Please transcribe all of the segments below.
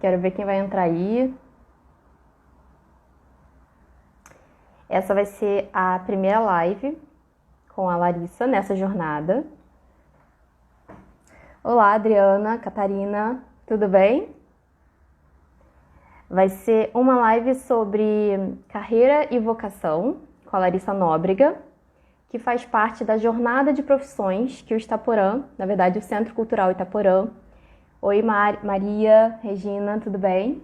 Quero ver quem vai entrar aí. Essa vai ser a primeira live com a Larissa nessa jornada. Olá, Adriana, Catarina, tudo bem? Vai ser uma live sobre carreira e vocação com a Larissa Nóbrega, que faz parte da jornada de profissões que o Itaporã, na verdade o Centro Cultural Itaporã. Oi, Maria, Regina, tudo bem?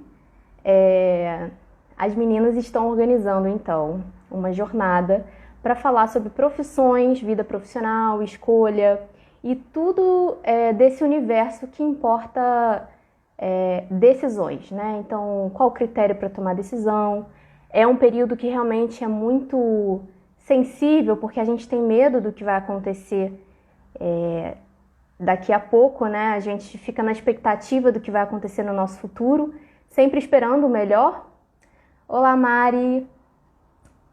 As meninas estão organizando, então, uma jornada para falar sobre profissões, vida profissional, escolha e tudo desse universo que importa decisões, né? Então, qual o critério para tomar decisão? É um período que realmente é muito sensível, porque a gente tem medo do que vai acontecer daqui a pouco, né? A gente fica na expectativa do que vai acontecer no nosso futuro, sempre esperando o melhor. Olá, Mari,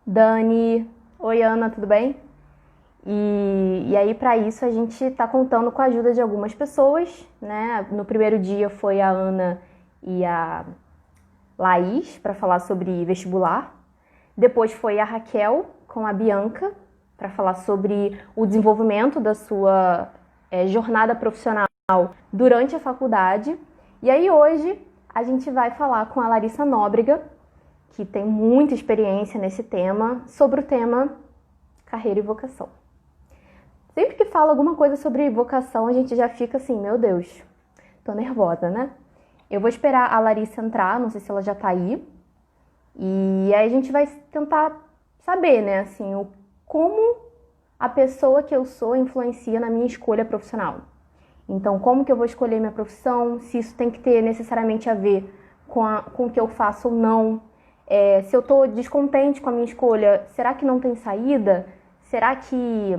Dani, oi, Ana, tudo bem? E aí, para isso, a gente está contando com a ajuda de algumas pessoas, né? No primeiro dia foi a Ana e a Laís para falar sobre vestibular. Depois foi a Raquel com a Bianca para falar sobre o desenvolvimento da sua jornada profissional durante a faculdade. E aí hoje a gente vai falar com a Larissa Nóbrega, que tem muita experiência nesse tema, sobre o tema carreira e vocação. Sempre que fala alguma coisa sobre vocação, a gente já fica assim, meu Deus, tô nervosa, né? Eu vou esperar a Larissa entrar, não sei se ela já tá aí. E aí a gente vai tentar saber, né, assim, como a pessoa que eu sou influencia na minha escolha profissional. Então, como que eu vou escolher minha profissão, se isso tem que ter necessariamente a ver com o que eu faço ou não. Se eu tô descontente com a minha escolha, será que não tem saída? Será que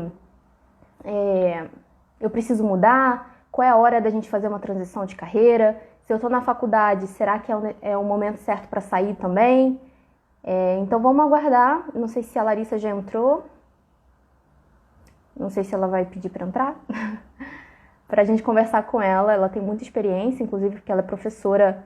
eu preciso mudar? Qual é a hora da gente fazer uma transição de carreira? Se eu estou na faculdade, será que é o momento certo para sair também? Então vamos aguardar. Não sei se a Larissa já entrou. Não sei se ela vai pedir para entrar. Para a gente conversar com ela. Ela tem muita experiência, inclusive porque ela é professora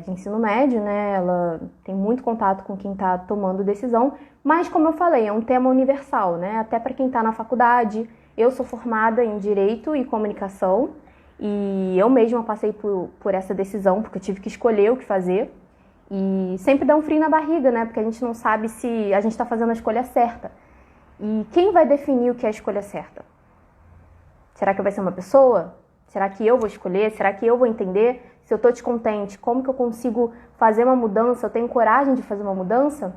de ensino médio, né? Ela tem muito contato com quem está tomando decisão. Mas, como eu falei, é um tema universal, né? Até para quem está na faculdade. Eu sou formada em Direito e Comunicação e eu mesma passei por essa decisão, porque eu tive que escolher o que fazer. E sempre dá um frio na barriga, né? Porque a gente não sabe se a gente está fazendo a escolha certa. E quem vai definir o que é a escolha certa? Será que vai ser uma pessoa? Será que eu vou escolher? Será que eu vou entender? Se eu estou descontente, como que eu consigo fazer uma mudança? Eu tenho coragem de fazer uma mudança?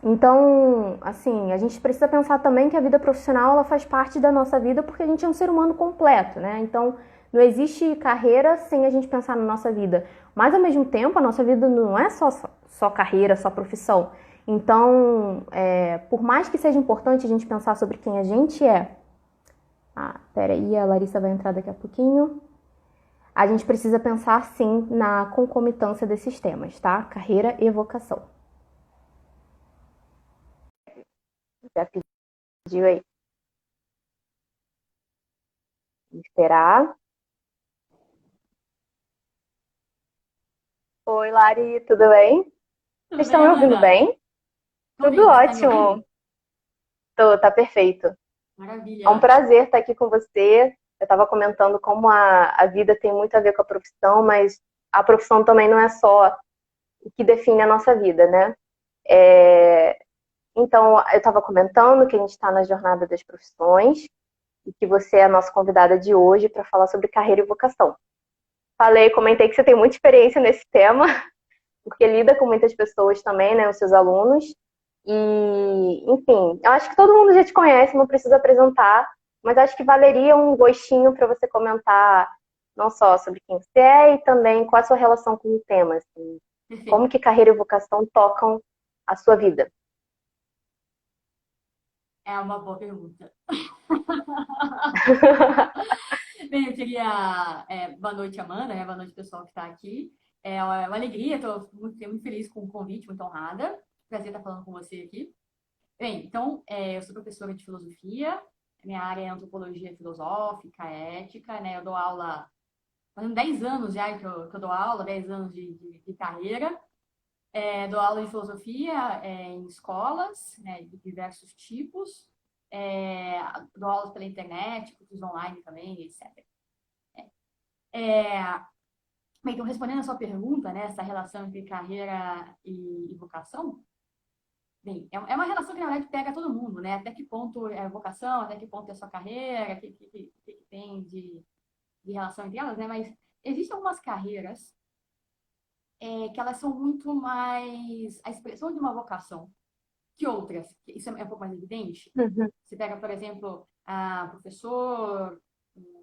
Então, assim, a gente precisa pensar também que a vida profissional ela faz parte da nossa vida porque a gente é um ser humano completo, né? Então, não existe carreira sem a gente pensar na nossa vida. Mas, ao mesmo tempo, a nossa vida não é só carreira, só profissão. Então, por mais que seja importante a gente pensar sobre quem a gente é. Peraí, a Larissa vai entrar daqui a pouquinho. A gente precisa pensar, sim, na concomitância desses temas, tá? Carreira e vocação. Já pediu aí? Vou esperar. Oi, Lari, tudo bem? Tudo Vocês bem, estão me ouvindo Amanda? bem? Tô Tudo ouvindo. Você tá me ótimo. ouvindo? Tá perfeito. É um Maravilha. prazer estar aqui com você. Eu estava comentando como a vida tem muito a ver com a profissão, mas a profissão também não é só o que define a nossa vida, né? É, Então, eu estava comentando que a gente está na jornada das profissões e que você é a nossa convidada de hoje para falar sobre carreira e vocação. Comentei que você tem muita experiência nesse tema, porque lida com muitas pessoas também, né, os seus alunos. E, enfim, eu acho que todo mundo já te conhece, não precisa apresentar, mas acho que valeria um gostinho para você comentar não só sobre quem você é e também qual a sua relação com o tema, assim, como Perfeito. que carreira e vocação tocam a sua vida. É uma boa pergunta. Bem, eu queria. Boa noite, Amanda, né? Boa noite, pessoal que está aqui. É uma alegria, estou muito feliz com o convite, muito honrada. Prazer estar falando com você aqui. Bem, então, eu sou professora de filosofia, minha área é antropologia filosófica, ética, né? Eu dou aula fazendo 10 anos já que eu dou aula, 10 anos de carreira. Dou aula de filosofia em escolas, né, de diversos tipos. Dou aulas pela internet, cursos online também, etc. Bem, então, respondendo a sua pergunta, né, essa relação entre carreira e vocação, bem, é uma relação que, na verdade, pega todo mundo, né? Até que ponto é vocação, até que ponto é sua carreira, o que tem de relação entre elas, né? Mas existem algumas carreiras que elas são muito mais a expressão de uma vocação que outras. Isso é um pouco mais evidente. Uhum, Você pega, por exemplo, professor,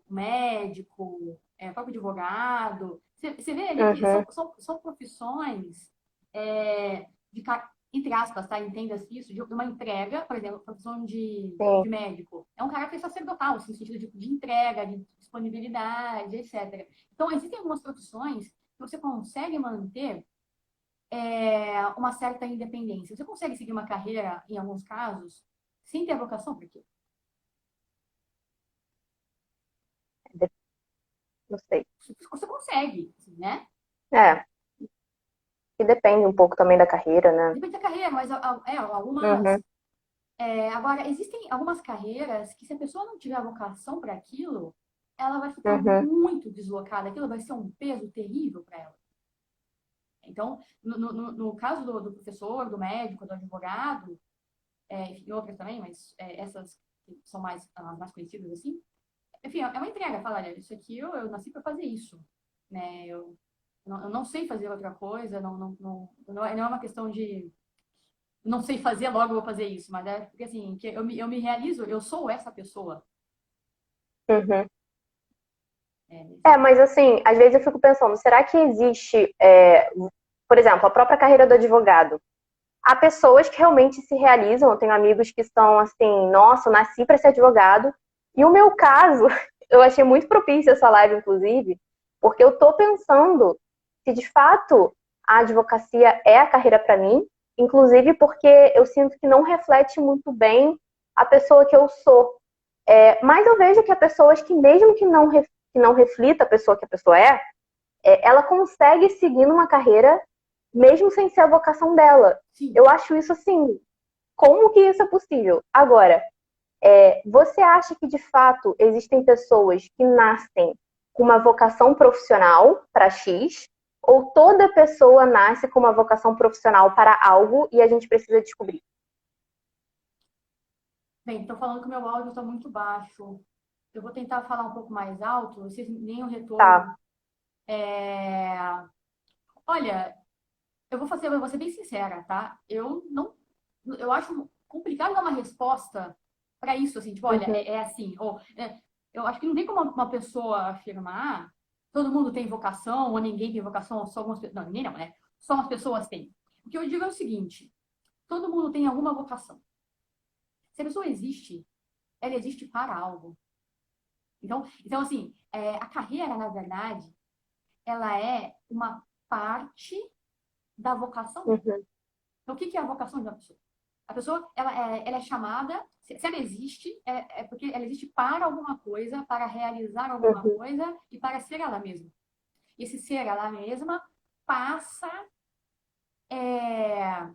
médico, próprio advogado. Você vê ali que uhum, são profissões de, entre aspas, tá? Entenda isso, de uma entrega, por exemplo, a profissão sim. de médico. É um caráter sacerdotal, assim, no sentido de entrega, de disponibilidade, etc. Então, existem algumas profissões que você consegue manter uma certa independência. Você consegue seguir uma carreira, em alguns casos, sem ter vocação para aquilo. Não sei. Você consegue, assim, né? É, e depende um pouco também da carreira, né? Depende da carreira, mas algumas. Uhum, Agora, existem algumas carreiras que, se a pessoa não tiver vocação para aquilo, ela vai ficar uhum, muito deslocada. Aquilo vai ser um peso terrível para ela. Então, no caso do professor, do médico, do advogado, e outras também, mas essas que são as mais conhecidas assim, enfim, é uma entrega. Falar, olha, isso aqui eu nasci para fazer isso, né? Eu não sei fazer outra coisa, não é uma questão de não sei fazer, logo eu vou fazer isso, mas é porque assim, que eu me realizo, eu sou essa pessoa. uhum. É, Mas assim, às vezes eu fico pensando, será que existe, por exemplo, a própria carreira do advogado? Há pessoas que realmente se realizam, eu tenho amigos que estão assim, nossa, eu nasci para ser advogado. E o meu caso, eu achei muito propício essa live, inclusive, porque eu tô pensando se de fato a advocacia é a carreira para mim, inclusive porque eu sinto que não reflete muito bem a pessoa que eu sou. Mas eu vejo que há pessoas que, mesmo que não reflita a pessoa que a pessoa ela consegue seguir numa carreira mesmo sem ser a vocação dela. sim. Eu acho isso assim, como que isso é possível? Agora, você acha que de fato existem pessoas que nascem com uma vocação profissional para X, ou toda pessoa nasce com uma vocação profissional para algo e a gente precisa descobrir? Bem, estou falando que o meu áudio está muito baixo. Eu vou tentar falar um pouco mais alto, vocês nem o Tá. retorno. É, Olha, eu vou ser bem sincera, tá? Eu acho complicado dar uma resposta para isso, assim, tipo, olha, Uhum, é assim, eu acho que não tem como uma pessoa afirmar, todo mundo tem vocação, ou ninguém tem vocação, ou só algumas pessoas, não, ninguém não, né? Só umas pessoas têm. O que eu digo é o seguinte, todo mundo tem alguma vocação. Se a pessoa existe, ela existe para algo. Então assim, a carreira, na verdade, ela é uma parte da vocação dela. uhum, Então, o que é a vocação de uma pessoa? A pessoa, ela é chamada, se ela existe, porque ela existe para alguma coisa, para realizar alguma uhum. coisa e para ser ela mesma. E esse ser ela mesma passa é,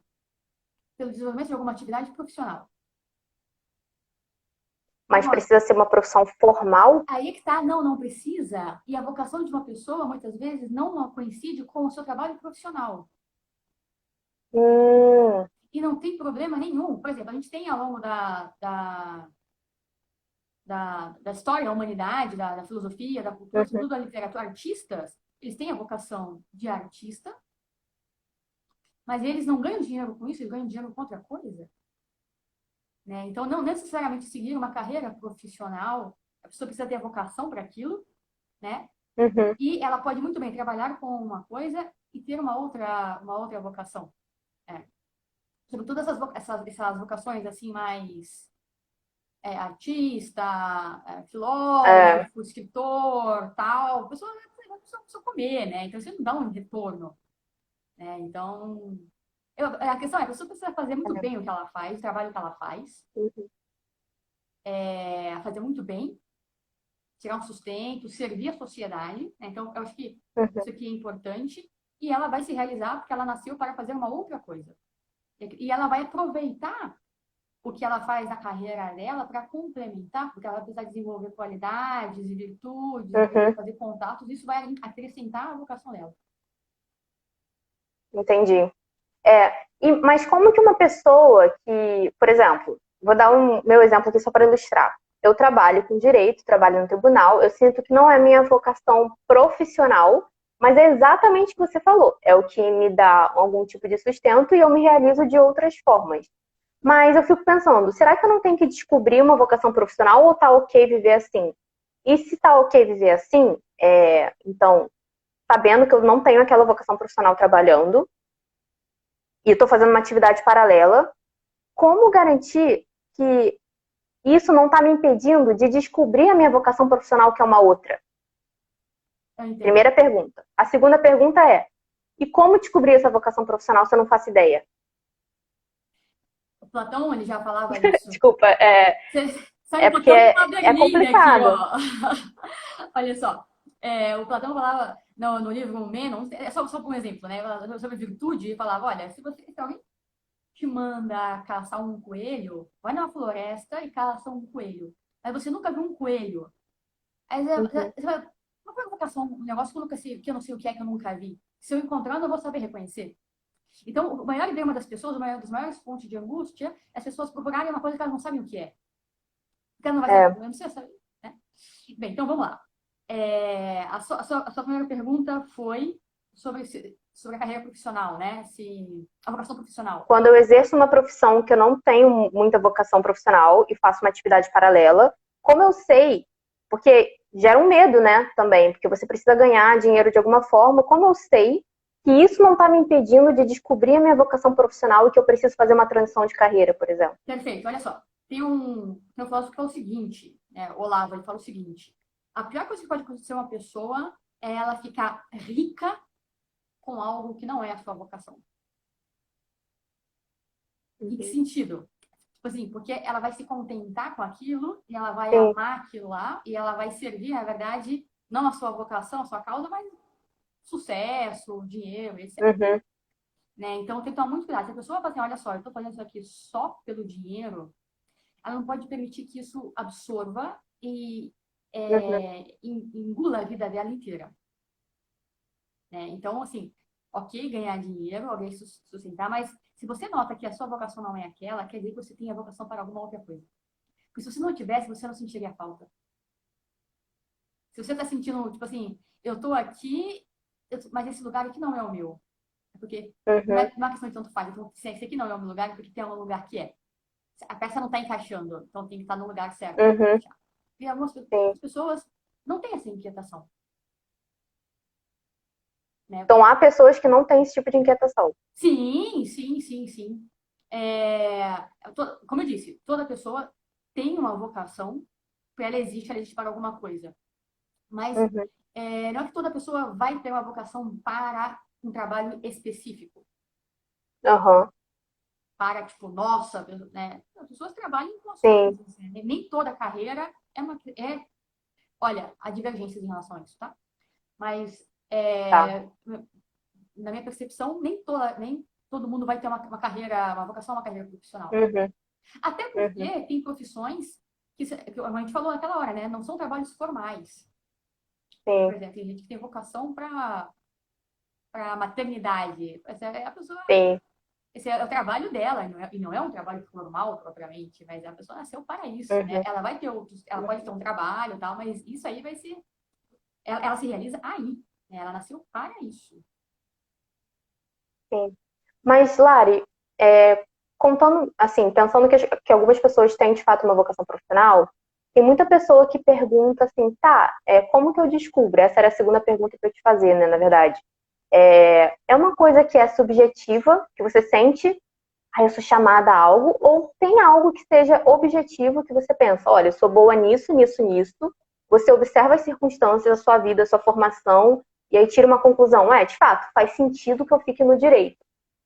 pelo desenvolvimento de alguma atividade profissional. Mas Agora, precisa ser uma profissão formal? aí é que tá, não precisa. E a vocação de uma pessoa, muitas vezes, não coincide com o seu trabalho profissional. Hum, E não tem problema nenhum. Por exemplo, a gente tem ao longo da história da humanidade, da filosofia, da cultura, uhum, sobretudo da literatura, artistas, eles têm a vocação de artista, mas eles não ganham dinheiro com isso, eles ganham dinheiro com outra coisa. Né? Então, não necessariamente seguir uma carreira profissional, a pessoa precisa ter a vocação para aquilo, né? uhum. E ela pode muito bem trabalhar com uma coisa e ter uma outra vocação. É. Sobretudo essas vocações assim mais artista, É, filósofo, escritor, tal, a pessoa comer, né? Então, isso não dá um retorno, né? Então, a questão a pessoa precisa fazer muito bem o que ela faz, o trabalho que ela faz, uhum. fazer muito bem, tirar um sustento, servir a sociedade, né? Então, eu acho que Uhum. isso aqui é importante. E ela vai se realizar porque ela nasceu para fazer uma outra coisa. E ela vai aproveitar o que ela faz na carreira dela para complementar, porque ela vai precisar desenvolver qualidades e virtudes, Uhum. fazer contatos, isso vai acrescentar a vocação dela. Entendi. Mas como que uma pessoa que, por exemplo, vou dar meu exemplo aqui só para ilustrar. Eu trabalho com direito, trabalho no tribunal, eu sinto que não é minha vocação profissional, mas é exatamente o que você falou. É o que me dá algum tipo de sustento e eu me realizo de outras formas. Mas eu fico pensando, será que eu não tenho que descobrir uma vocação profissional ou tá ok viver assim? E se tá ok viver assim, então, sabendo que eu não tenho aquela vocação profissional trabalhando, e estou fazendo uma atividade paralela, como garantir que isso não está me impedindo de descobrir a minha vocação profissional, que é uma outra? Eu entendo. Primeira pergunta. A segunda pergunta é: e como descobrir essa vocação profissional se eu não faço ideia? O Platão, ele já falava isso. Desculpa, Sai um porque Platão com uma é berlinda aqui, complicado. ó. Olha só. O Platão falava no livro Menon, só por um exemplo, né? Sobre virtude, ele falava: olha, se alguém te manda caçar um coelho, vai numa floresta e caça um coelho. Aí você nunca viu um coelho. Aí Uhum. você vai, não foi uma caçar um negócio que eu nunca sei, que eu não sei o que é que eu nunca vi. Se eu encontrar, eu não vou saber reconhecer. Então, o maior dilema das pessoas, dos maiores pontos de angústia, é as pessoas procurarem uma coisa que elas não sabem o que é. Porque ela não vai saber, É, eu não sei saber, né? Bem, então vamos lá. A sua primeira pergunta foi sobre a carreira profissional, né? A vocação profissional. quando eu exerço uma profissão que eu não tenho muita vocação profissional e faço uma atividade paralela, como eu sei, porque gera um medo, né, também, porque você precisa ganhar dinheiro de alguma forma, como eu sei que isso não está me impedindo de descobrir a minha vocação profissional e que eu preciso fazer uma transição de carreira, por exemplo? Perfeito, olha só. Tem um filósofo que fala o seguinte, né, Olavo, ele fala o seguinte: a pior coisa que pode acontecer a uma pessoa é ela ficar rica com algo que não é a sua vocação. Em que Uhum. sentido? Tipo assim, porque ela vai se contentar com aquilo e ela vai Sim. amar aquilo lá e ela vai servir, na verdade, não a sua vocação, a sua causa, mas sucesso, dinheiro, etc. Uhum. Né? Então tem que tomar muito cuidado. Se a pessoa fala assim, olha só, eu estou fazendo isso aqui só pelo dinheiro, ela não pode permitir que isso absorva e Uhum. engula a vida dela inteira. Né? Então, assim, ok ganhar dinheiro, alguém sustentar, mas se você nota que a sua vocação não é aquela, quer dizer que você tem a vocação para alguma outra coisa. Porque se você não tivesse, você não sentiria falta. Se você está sentindo, tipo assim, eu estou aqui, mas esse lugar aqui não é o meu. É porque não Uhum. é uma questão de tanto faz. Então, se esse aqui não é o meu lugar, é porque tem um lugar que é. A peça não está encaixando, então tem que estar no lugar certo para Uhum. encaixar. E algumas Sim. pessoas não têm essa inquietação. Né? Então há pessoas que não têm esse tipo de inquietação. Sim, sim, sim, sim. Como eu disse, toda pessoa tem uma vocação, ela existe para alguma coisa. Mas Uhum. não é que toda pessoa vai ter uma vocação para um trabalho específico. Uhum. Para, tipo, nossa, né? As pessoas trabalham com as Sim. coisas. Né? Nem toda carreira olha, há divergências em relação a isso, tá? Mas, Tá. na minha percepção, nem todo mundo vai ter uma carreira, uma vocação, uma carreira profissional. Uhum. Até Uhum. porque tem profissões que a gente falou naquela hora, né? Não são trabalhos formais. Por Sim. exemplo, tem gente que tem vocação para maternidade. A pessoa, Sim. esse é o trabalho dela, e não é um trabalho formal propriamente, mas a pessoa nasceu para isso, né? Uhum. Ela vai ter ela pode ter um trabalho e tal, mas isso aí vai ser, ela se realiza aí, né? Ela nasceu para isso. Sim. Mas, Lari, contando, assim, pensando que algumas pessoas têm de fato uma vocação profissional, tem muita pessoa que pergunta assim, tá, como que eu descubro? Essa era a segunda pergunta que eu te fazer, né, na verdade. É uma coisa que é subjetiva, que você sente, eu sou chamada a algo, ou tem algo que seja objetivo, que você pensa, olha, eu sou boa nisso, nisso, nisso. Você observa as circunstâncias, a sua vida, a sua formação, e aí tira uma conclusão. De fato, faz sentido que eu fique no direito.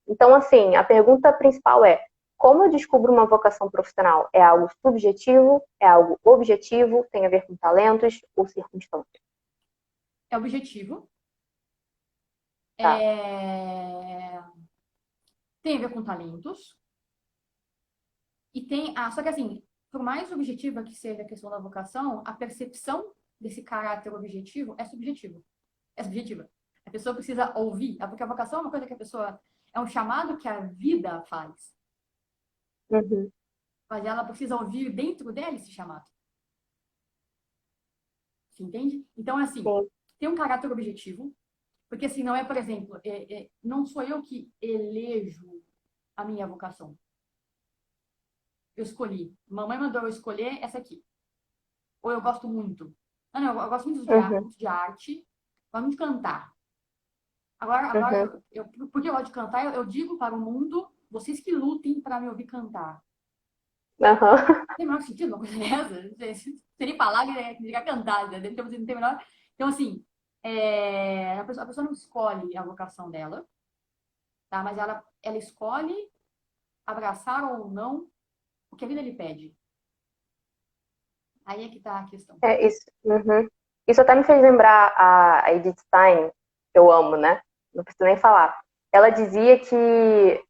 Então, assim, a pergunta principal é: como eu descubro uma vocação profissional? É algo subjetivo? É algo objetivo? Tem a ver com talentos ou circunstâncias? É objetivo. Tá. Tem a ver com talentos. E tem. Só que assim, por mais objetiva que seja a questão da vocação, a percepção desse caráter objetivo é subjetivo. É subjetiva. A pessoa precisa ouvir, porque a vocação é uma coisa que a pessoa. É um chamado que a vida faz. Uhum. Mas ela precisa ouvir dentro dela esse chamado. Você entende? Então, assim, Sim. tem um caráter objetivo, porque assim, não é, por exemplo, não sou eu que elejo a minha vocação. Eu escolhi. Mamãe mandou eu escolher essa aqui. Ou eu gosto muito. Não, eu gosto muito Uhum. de arte, gosto muito de cantar. Agora Uhum. porque eu gosto de cantar, eu digo para o mundo, vocês que lutem para me ouvir cantar. Aham. Tem o menor sentido uma coisa dessa? Seria falar que ligar cantar, né? Então, não tem menor. Então, assim, a pessoa não escolhe a vocação dela, tá? Mas ela escolhe abraçar ou não o que a vida lhe pede. Aí é que tá a questão. Isso. Uhum. Isso até me fez lembrar a Edith Stein, que eu amo, né? Não preciso nem falar. Ela dizia que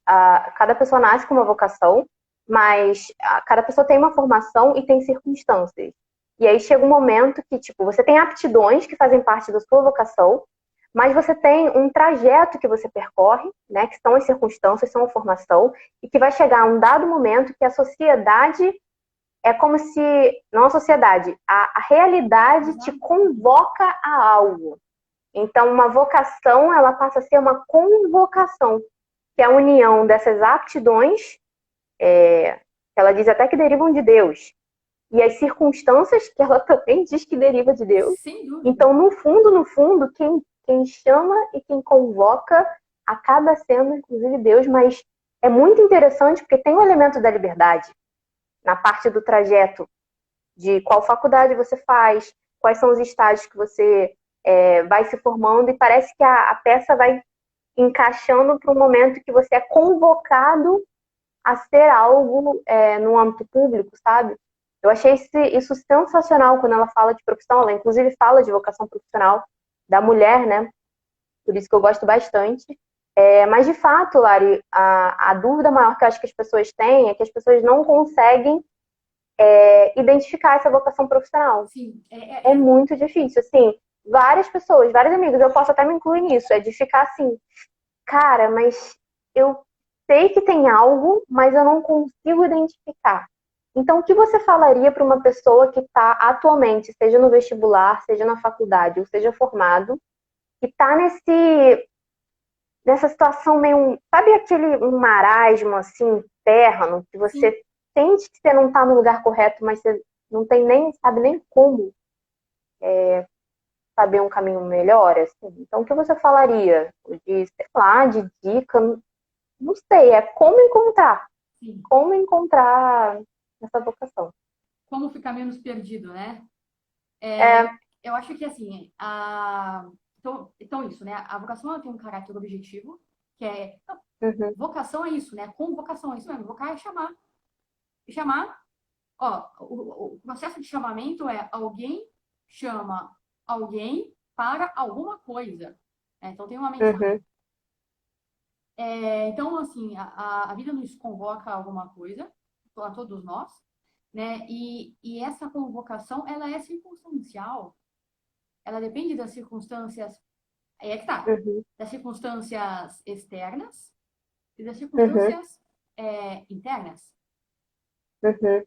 cada pessoa nasce com uma vocação, mas cada pessoa tem uma formação e tem circunstâncias. E aí chega um momento que, tipo, você tem aptidões que fazem parte da sua vocação, mas você tem um trajeto que você percorre, né? Que são as circunstâncias, são a formação, e que vai chegar a um dado momento que a sociedade é como se, não a sociedade, a realidade te Exato. convoca a algo. Então, uma vocação, ela passa a ser uma convocação, que é a união dessas aptidões, que ela diz até que derivam de Deus, e as circunstâncias, que ela também diz que deriva de Deus. Sem dúvida. Então, no fundo, quem chama e quem convoca acaba sendo, inclusive, Deus, mas é muito interessante porque tem o elemento da liberdade na parte do trajeto de qual faculdade você faz, quais são os estágios que você vai se formando, e parece que a peça vai encaixando para um momento que você é convocado a ser algo no âmbito público, sabe? Eu achei isso sensacional quando ela fala de profissão, ela inclusive fala de vocação profissional da mulher, né? Por isso que eu gosto bastante. Mas, de fato, Lari, a dúvida maior que eu acho que as pessoas têm é que as pessoas não conseguem identificar essa vocação profissional. Sim, É muito difícil, assim, várias pessoas, vários amigos, eu posso até me incluir nisso, é de ficar assim, cara, mas eu sei que tem algo, mas eu não consigo identificar. Então, o que você falaria para uma pessoa que está atualmente, seja no vestibular, seja na faculdade, ou seja formado, que está nessa situação meio, sabe aquele um marasmo assim, terreno, que sim. você sente que você não está no lugar correto, mas você não tem nem, sabe nem como saber um caminho melhor, assim. Então, o que você falaria? De, sei lá, de dica? Não sei, é Sim. como encontrar essa vocação. Como ficar menos perdido, né? É, Eu acho que assim, então isso, né? A vocação ela tem um caráter objetivo, que é não, uhum, vocação é isso, né? Convocação é isso mesmo. Vocar é chamar. E chamar, ó, o processo de chamamento é alguém chama alguém para alguma coisa. Né? Então tem uma mensagem. uhum, Então, assim, a vida nos convoca a alguma coisa, a todos nós, né? E essa convocação, ela é circunstancial. Ela depende das circunstâncias. Aí é que tá. uhum, Das circunstâncias externas e das uhum, circunstâncias internas. uhum,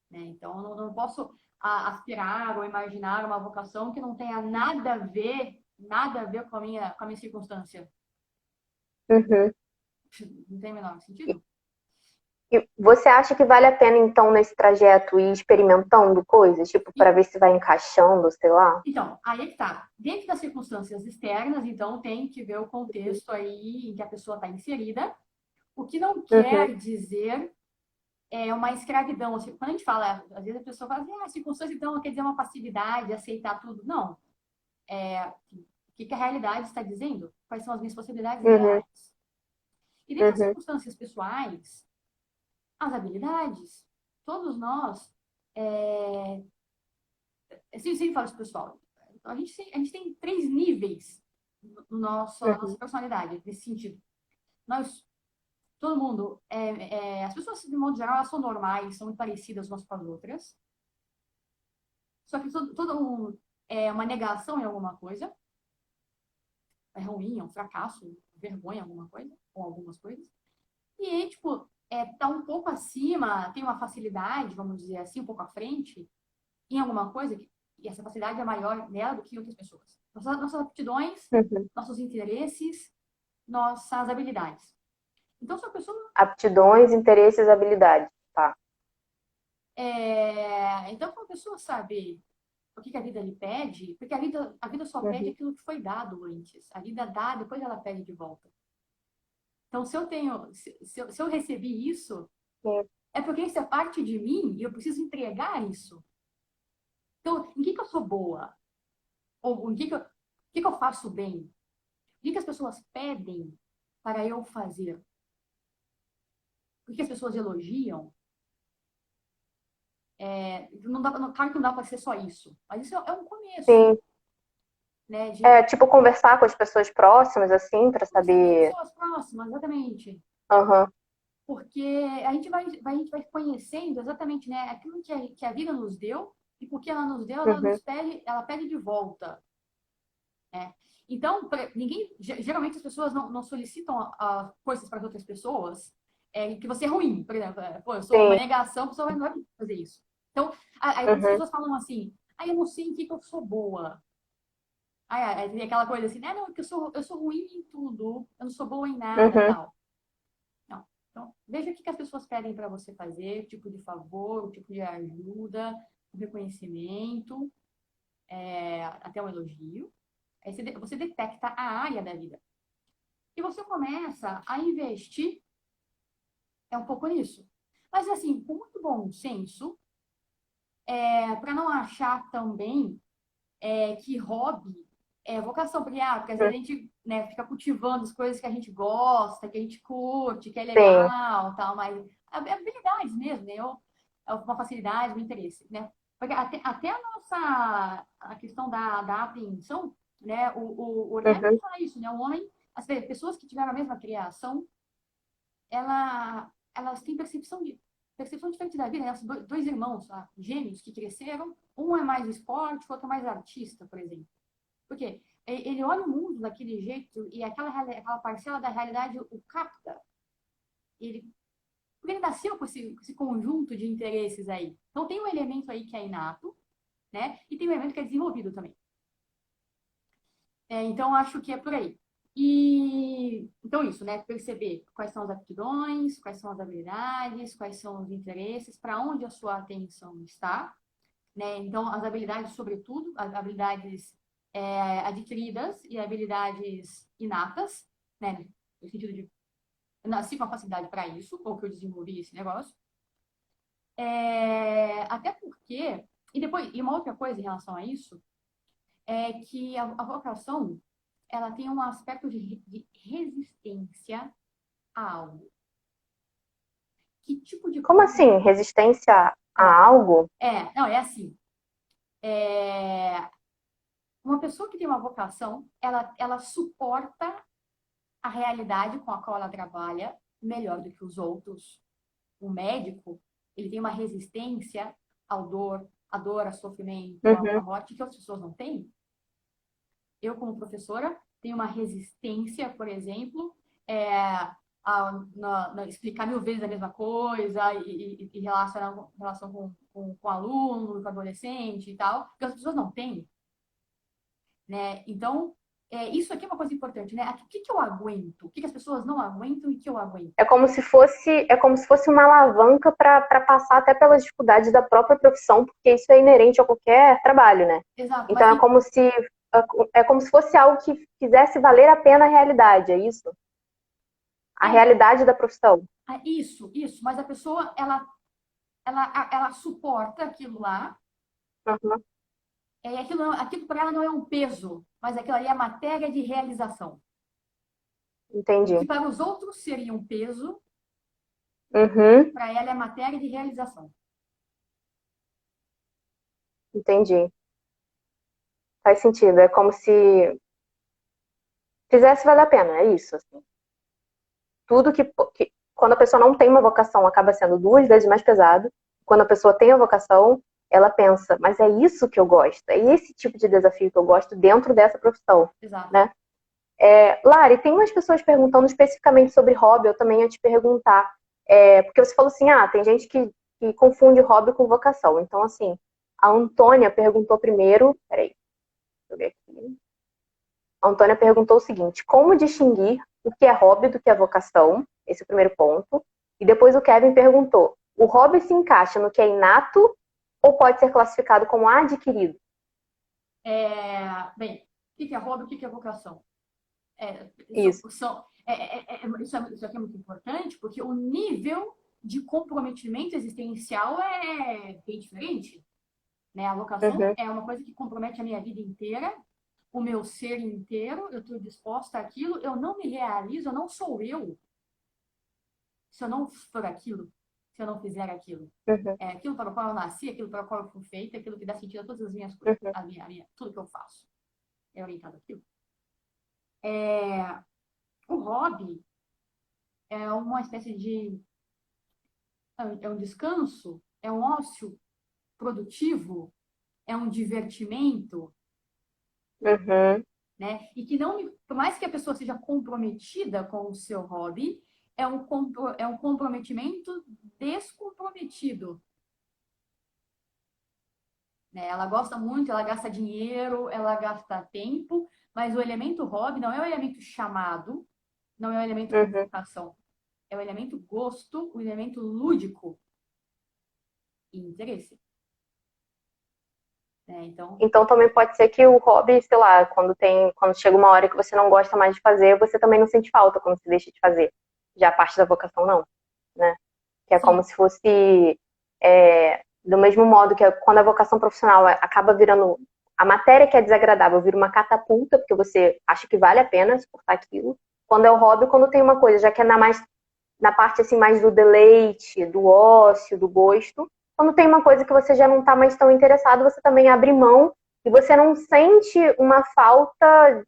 Né? Então, eu não posso aspirar ou imaginar uma vocação que não tenha nada a ver com a minha circunstância. uhum. Não tem o menor sentido? E você acha que vale a pena, então, nesse trajeto, ir experimentando coisas, tipo, para E, ver se vai encaixando, sei lá? então, aí é que tá. Dentro das circunstâncias externas, então, tem que ver o contexto aí em que a pessoa está inserida. O que não Uhum, quer dizer uma escravidão. Assim, quando a gente fala, às vezes a pessoa fala assim, circunstância, então, quer dizer uma passividade, aceitar tudo. Não. O que a realidade está dizendo? Quais são as minhas possibilidades uhum, reais? E dentro das uhum, circunstâncias pessoais, as habilidades. Todos nós, eu sempre falo isso, pessoal, a gente tem 3 níveis no nossa Uhum. personalidade, nesse sentido. Nós, todo mundo, as pessoas, de modo geral, elas são normais, são muito parecidas umas com as outras. Só que todo mundo é uma negação em alguma coisa, é ruim, é um fracasso, vergonha, alguma coisa, ou algumas coisas. E aí, tipo, tá um pouco acima, tem uma facilidade, vamos dizer assim, um pouco à frente, em alguma coisa, e essa facilidade é maior nela do que em outras pessoas. Nossas aptidões, Uhum. nossos interesses, nossas habilidades. Então, se a pessoa. Aptidões, interesses, habilidades. Tá. Então, se a pessoa sabe o que a vida lhe pede, porque a vida só pede Uhum. aquilo que foi dado antes. A vida dá, depois ela pede de volta. Então, se eu recebi isso, Sim. é porque isso é parte de mim e eu preciso entregar isso. Então, em que eu sou boa? Ou em que eu faço bem? O que as pessoas pedem para eu fazer? O que as pessoas elogiam? Não dá, claro que não dá para ser só isso, mas isso é um começo, Sim. né? É, tipo, conversar com as pessoas próximas, assim, para Conversar com as saber. pessoas próximas, exatamente. Aham. Porque a gente vai conhecendo exatamente, né, aquilo que a vida nos deu e porque ela nos deu, Uhum. ela pede de volta, né? Então, geralmente as pessoas não solicitam coisas para as outras pessoas que você é ruim, por exemplo. Pô, eu sou uma Sim. negação, a pessoa não vai fazer isso. Então, aí quando as Uhum. pessoas falam assim, eu não sei em que eu sou boa. Aí tem aquela coisa assim, né, não, porque eu sou ruim em tudo, eu não sou boa em nada, Uhum. tal. Não. Então, veja o que as pessoas pedem para você fazer, o tipo de favor, o tipo de ajuda, o reconhecimento, até um elogio. Aí você detecta a área da vida. E você começa a investir um pouco nisso. Mas, assim, com muito bom senso, para não achar também que hobby é vocação. Porque às vezes a gente, né, fica cultivando as coisas que a gente gosta, que a gente curte, que é Sim. legal, tal, mas habilidades mesmo, né? Uma facilidade, um interesse, né? Porque até a questão da apreensão, né? O Ortega Uhum. fala isso, né? O homem, as pessoas que tiveram a mesma criação, elas têm percepção diferente da vida, né? Dois irmãos, gêmeos, que cresceram, um é mais esporte, o outro é mais artista, por exemplo. Porque ele olha o mundo daquele jeito e aquela parcela da realidade o capta. Ele, porque ele nasceu com esse conjunto de interesses aí. Então tem um elemento aí que é inato, né? E tem um elemento que é desenvolvido também. Então acho que é por aí. E então isso, né? Perceber quais são as aptidões, quais são as habilidades, quais são os interesses, para onde a sua atenção está, né? Então as habilidades, sobretudo, as habilidades adquiridas e habilidades inatas, né? No sentido de eu nasci com a facilidade para isso, ou que eu desenvolvi esse negócio. Até porque, e uma outra coisa em relação a isso, é que a vocação, ela tem um aspecto de resistência a algo. Que tipo de Como coisa? assim? Resistência Ó, a algo? não, é assim. É, uma pessoa que tem uma vocação, ela suporta a realidade com a qual ela trabalha melhor do que os outros. O médico, ele tem uma resistência à dor, ao sofrimento, à Uhum. morte que outras pessoas não têm. Eu, como professora, tenho uma resistência, por exemplo, explicar 1000 vezes a mesma coisa e relação com aluno, com adolescente e tal, que as pessoas não têm, né? Então, isso aqui é uma coisa importante, né? O que eu aguento? O que as pessoas não aguentam e que eu aguento? É como se fosse uma alavanca para passar até pelas dificuldades da própria profissão, porque isso é inerente a qualquer trabalho, né? Exato, Então é como se fosse algo que fizesse valer a pena a realidade, é isso? A é realidade da profissão. isso, mas a pessoa, ela suporta aquilo lá, Uhum. e aquilo para ela não é um peso, mas aquilo ali é matéria de realização. O Entendi. que para os outros seria um peso, Uhum, Para ela é matéria de realização. entendi. Faz sentido. É como se fizesse valer a pena, é isso, assim. Tudo que quando a pessoa não tem uma vocação acaba sendo duas vezes mais pesado. Quando a pessoa tem a vocação, ela pensa, mas é isso que eu gosto, é esse tipo de desafio que eu gosto dentro dessa profissão, Exato. né? Lari, tem umas pessoas perguntando especificamente sobre hobby, eu também ia te perguntar, porque você falou assim, tem gente que confunde hobby com vocação. Então, assim, a Antônia perguntou primeiro, peraí, deixa eu ver aqui. A Antônia perguntou o seguinte: como distinguir o que é hobby do que é vocação? Esse é o primeiro ponto. E depois o Kevin perguntou: o hobby se encaixa no que é inato ou pode ser classificado como adquirido? Bem, o que é hobby, o que é vocação? Isso. Isso aqui é muito importante, porque o nível de comprometimento existencial é bem diferente. Né? A vocação Uhum, é uma coisa que compromete a minha vida inteira, o meu ser inteiro, eu estou disposta àquilo, eu não me realizo, eu não sou eu se eu não for aquilo, se eu não fizer aquilo. uhum, É aquilo para o qual eu nasci, aquilo para o qual eu fui feita, aquilo que dá sentido a todas as minhas coisas, uhum, tudo que eu faço é orientado àquilo. É, o hobby é uma espécie de é um descanso, é um ócio produtivo, é um divertimento, uhum, né? E que não, por mais que a pessoa seja comprometida com o seu hobby, é um comprometimento descomprometido, né? Ela gosta muito, ela gasta dinheiro, ela gasta tempo, mas o elemento hobby não é o elemento chamado, não é o elemento uhum. vocação, é o elemento gosto, o elemento lúdico e interesse, né? Então, Então também pode ser que o hobby, sei lá, quando chega uma hora que você não gosta mais de fazer, você também não sente falta quando você deixa de fazer. Já a parte da vocação não, né? Que é como sim, se fosse do mesmo modo que quando a vocação profissional acaba virando a matéria que é desagradável, vira uma catapulta, porque você acha que vale a pena suportar aquilo. Quando é o hobby, quando tem uma coisa, já que é na parte assim mais do deleite, do ócio, do gosto. Quando tem uma coisa que você já não está mais tão interessado, você também abre mão e você não sente uma falta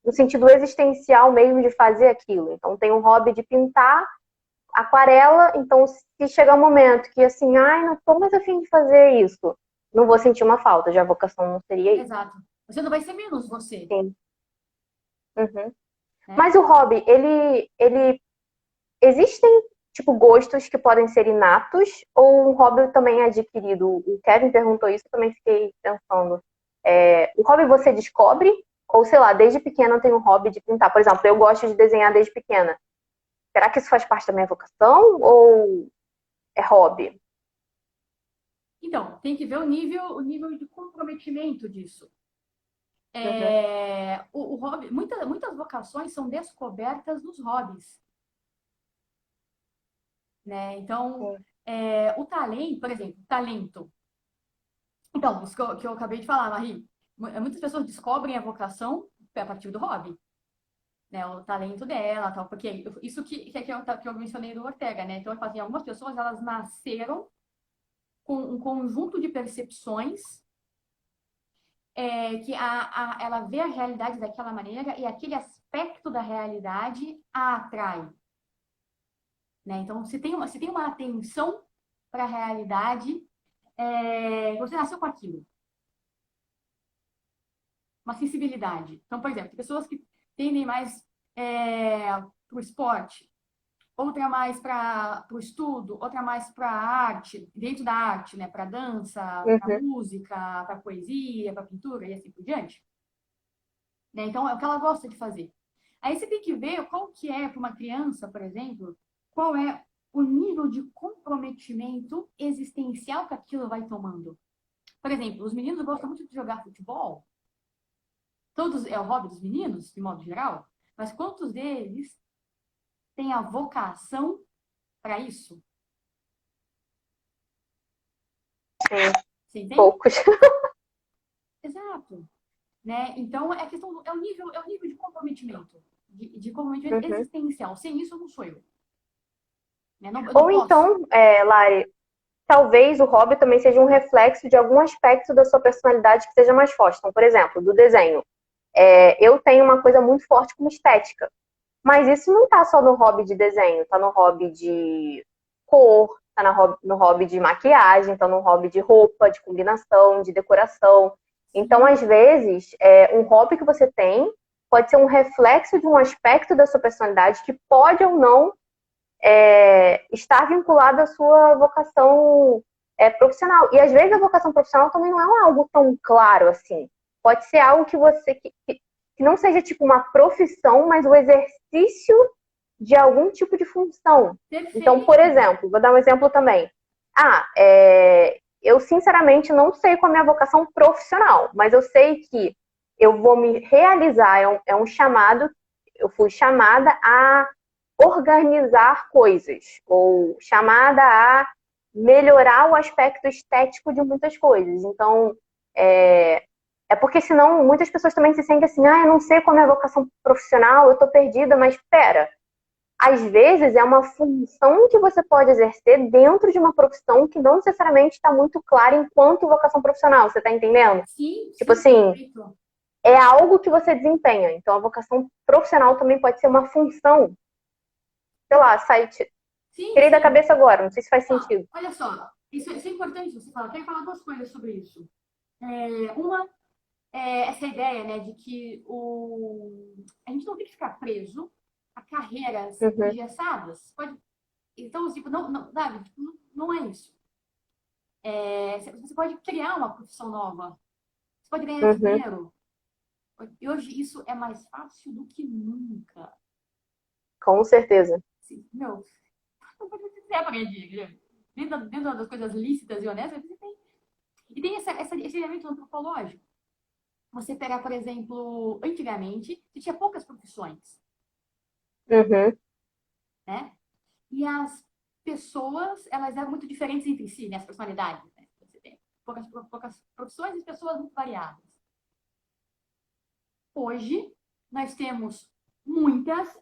no sentido existencial mesmo de fazer aquilo. Então tem um hobby de pintar aquarela, então se chegar um momento que assim, ai, não tô mais afim de fazer isso, não vou sentir uma falta, já a vocação não seria isso. exato. Você não vai ser menos você, Sim. Uhum. né? Mas o hobby, ele existem tipo gostos que podem ser inatos ou um hobby também é adquirido? O Kevin perguntou isso, eu também fiquei pensando. O hobby você descobre ou sei lá, desde pequena eu tenho um hobby de pintar, por exemplo, eu gosto de desenhar desde pequena. Será que isso faz parte da minha vocação ou é hobby? Então, tem que ver o nível de comprometimento disso. Uhum. O hobby, muitas vocações são descobertas nos hobbies, né? Então, Sim. o talento, por exemplo, talento. Então, isso que eu acabei de falar, Marie, muitas pessoas descobrem a vocação a partir do hobby, né? O talento dela, tal, porque isso que eu mencionei do Ortega, né? Então, assim, algumas pessoas, elas nasceram com um conjunto de percepções ela vê a realidade daquela maneira e aquele aspecto da realidade a atrai, né? Então, se tem uma atenção para a realidade, você nasceu com aquilo, uma sensibilidade. Então, por exemplo, pessoas que tendem mais para o esporte, outra mais para o estudo, outra mais para a arte, dentro da arte, né? Para dança, para Uhum. música, para poesia, para pintura e assim por diante. Né? Então, é o que ela gosta de fazer. Aí você tem que ver qual que é, para uma criança, por exemplo, qual é o nível de comprometimento existencial que aquilo vai tomando. Por exemplo, os meninos gostam muito de jogar futebol. Todos é o hobby dos meninos, de modo geral. Mas quantos deles têm a vocação para isso? Sim, Você entende? poucos. Exato. Né? Então, é questão, é o nível de comprometimento, de comprometimento Uhum. existencial. Sem isso, eu não sou eu. né? Eu não Ou posso. então, Lari, talvez o hobby também seja um reflexo de algum aspecto da sua personalidade que seja mais forte. Então, por exemplo, do desenho. Eu tenho uma coisa muito forte como estética. Mas isso não tá só no hobby de desenho, tá no hobby de cor, tá no hobby de maquiagem, tá no hobby de roupa, de combinação, de decoração. Então, Sim, às vezes, um hobby que você tem pode ser um reflexo de um aspecto da sua personalidade que pode ou não estar vinculado à sua vocação profissional. E às vezes a vocação profissional também não é algo tão claro assim. Pode ser algo que você que não seja tipo uma profissão, mas o exercício de algum tipo de função. Então, por perfeito. exemplo, vou dar um exemplo também. Eu sinceramente não sei qual é a minha vocação profissional, mas eu sei que eu vou me realizar, é um chamado, eu fui chamada a organizar coisas, ou chamada a melhorar o aspecto estético de muitas coisas. Então, porque senão muitas pessoas também se sentem assim, eu não sei qual é a minha vocação profissional, eu tô perdida, mas espera. Às vezes é uma função que você pode exercer dentro de uma profissão que não necessariamente está muito clara enquanto vocação profissional, você está entendendo? Sim, Tipo sim, assim, perfeito. é algo que você desempenha. Então a vocação profissional também pode ser uma função. Sei lá, site. Sim, Tirei da sim. cabeça agora, não sei se faz Não, sentido. olha só, isso é importante você falar. Eu quero falar duas coisas sobre isso. Uma é essa ideia, né, de que a gente não tem que ficar preso a carreiras Uhum, engessadas. Então, tipo, não, sabe, tipo, não é isso. Você pode criar uma profissão nova. Você pode ganhar uhum, dinheiro. E hoje isso é mais fácil do que nunca. com certeza. Assim, meu, você quiser para ganhar dinheiro. Dentro das coisas lícitas e honestas, você tem. E tem esse elemento antropológico. Você pegar, por exemplo, antigamente, você tinha poucas profissões, Uhum, né? E as pessoas, elas eram muito diferentes entre si, né? As personalidades, né? Você tem poucas profissões e pessoas muito variadas. Hoje, nós temos muitas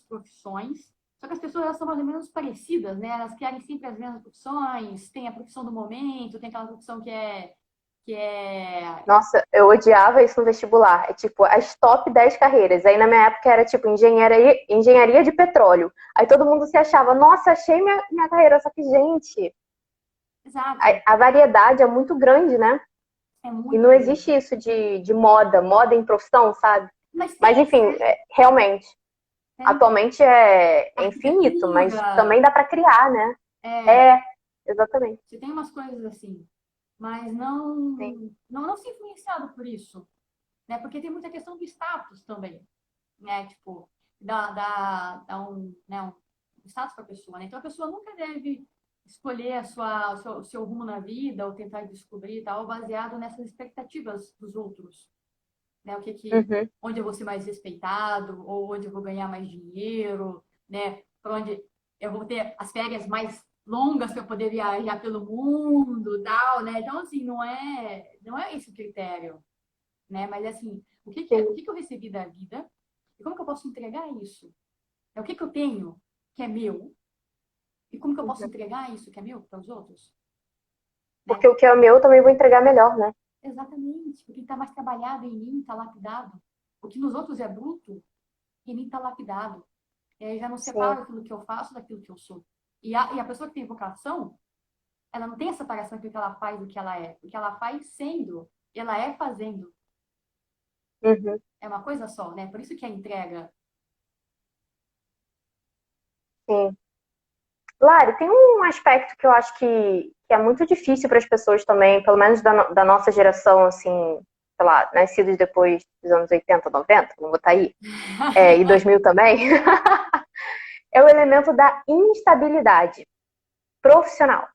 profissões, só que as pessoas elas são mais ou menos parecidas, né? Elas querem sempre as mesmas profissões, tem a profissão do momento, tem aquela profissão que é. nossa, eu odiava isso no vestibular. É tipo, as top 10 carreiras. Aí na minha época era tipo engenharia de petróleo. Aí todo mundo se achava, nossa, achei minha carreira. Só que, gente, Exato, a variedade é muito grande, né? é E muito não grande. existe isso de moda em profissão, sabe? Mas Mas tem, enfim, realmente, tem atualmente é infinito, mas arquitetura, também dá para criar, né? é, É, exatamente. você tem umas coisas assim, mas Sim. não se influenciado por isso, né? Porque tem muita questão do status também, né? Tipo, dá um status para a pessoa, né? Então a pessoa nunca deve escolher o seu rumo na vida ou tentar descobrir e tal, baseado nessas expectativas dos outros, né? Uhum. Onde eu vou ser mais respeitado, ou onde eu vou ganhar mais dinheiro, né? Para onde eu vou ter as férias mais longas para eu poder viajar pelo mundo, tal, né? Então, assim, não é esse o critério, né? Mas, assim, o Sim. que que eu recebi da vida e como que eu posso entregar isso? O que que eu tenho que é meu e como que eu posso Uhum. entregar isso que é meu para os outros, Porque né? o que é meu eu também vou entregar melhor, né? Exatamente, porque está mais trabalhado em mim, está lapidado. O que nos outros é bruto, em mim está lapidado. Já não Sim. separo aquilo que eu faço daquilo que eu sou. E a pessoa que tem vocação, ela não tem essa separação entre o que ela faz e o que ela é. O que ela faz sendo, ela é fazendo. Uhum. É uma coisa só, né? Por isso que a entrega. Sim. Lari, tem um aspecto que eu acho que é muito difícil para as pessoas também, pelo menos da nossa geração, assim, sei lá, nascidos depois dos anos 80, 90, vamos botar aí, e 2000 também, é o elemento da instabilidade profissional.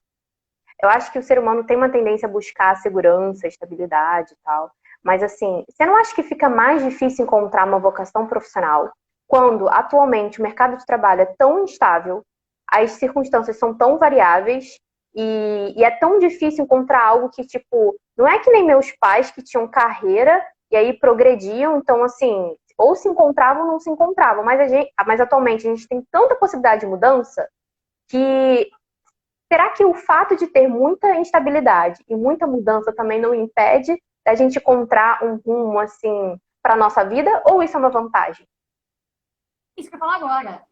Eu acho que o ser humano tem uma tendência a buscar segurança, estabilidade e tal. Mas assim, você não acha que fica mais difícil encontrar uma vocação profissional quando atualmente o mercado de trabalho é tão instável, as circunstâncias são tão variáveis e é tão difícil encontrar algo que, tipo, não é que nem meus pais que tinham carreira e aí progrediam, então assim, ou se encontravam ou não se encontravam. Mas atualmente a gente tem tanta possibilidade de mudança que será que o fato de ter muita instabilidade e muita mudança também não impede da gente encontrar um rumo assim para nossa vida, ou isso é uma vantagem? Isso que eu falo agora.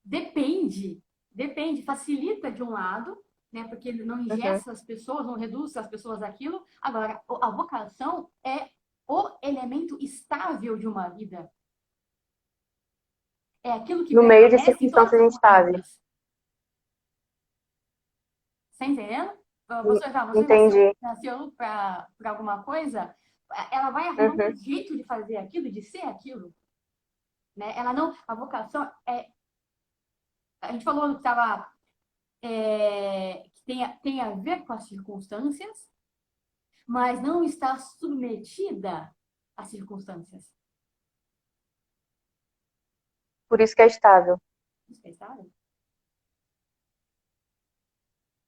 Depende, depende, facilita de um lado, né? Porque não Uhum. engessa as pessoas, não reduz as pessoas àquilo. Agora, a vocação é o elemento estável de uma vida. É aquilo que No meio de permanece em todos circunstâncias os instáveis. momentos. Tá entendendo? Você Entendi. nasceu para alguma coisa, ela vai arrumando Uhum. um jeito de fazer aquilo, de ser aquilo, né? Ela não, a vocação é, a gente falou que estava que tem a ver com as circunstâncias, mas não está submetida às circunstâncias. Por isso que é estável. Respeitável?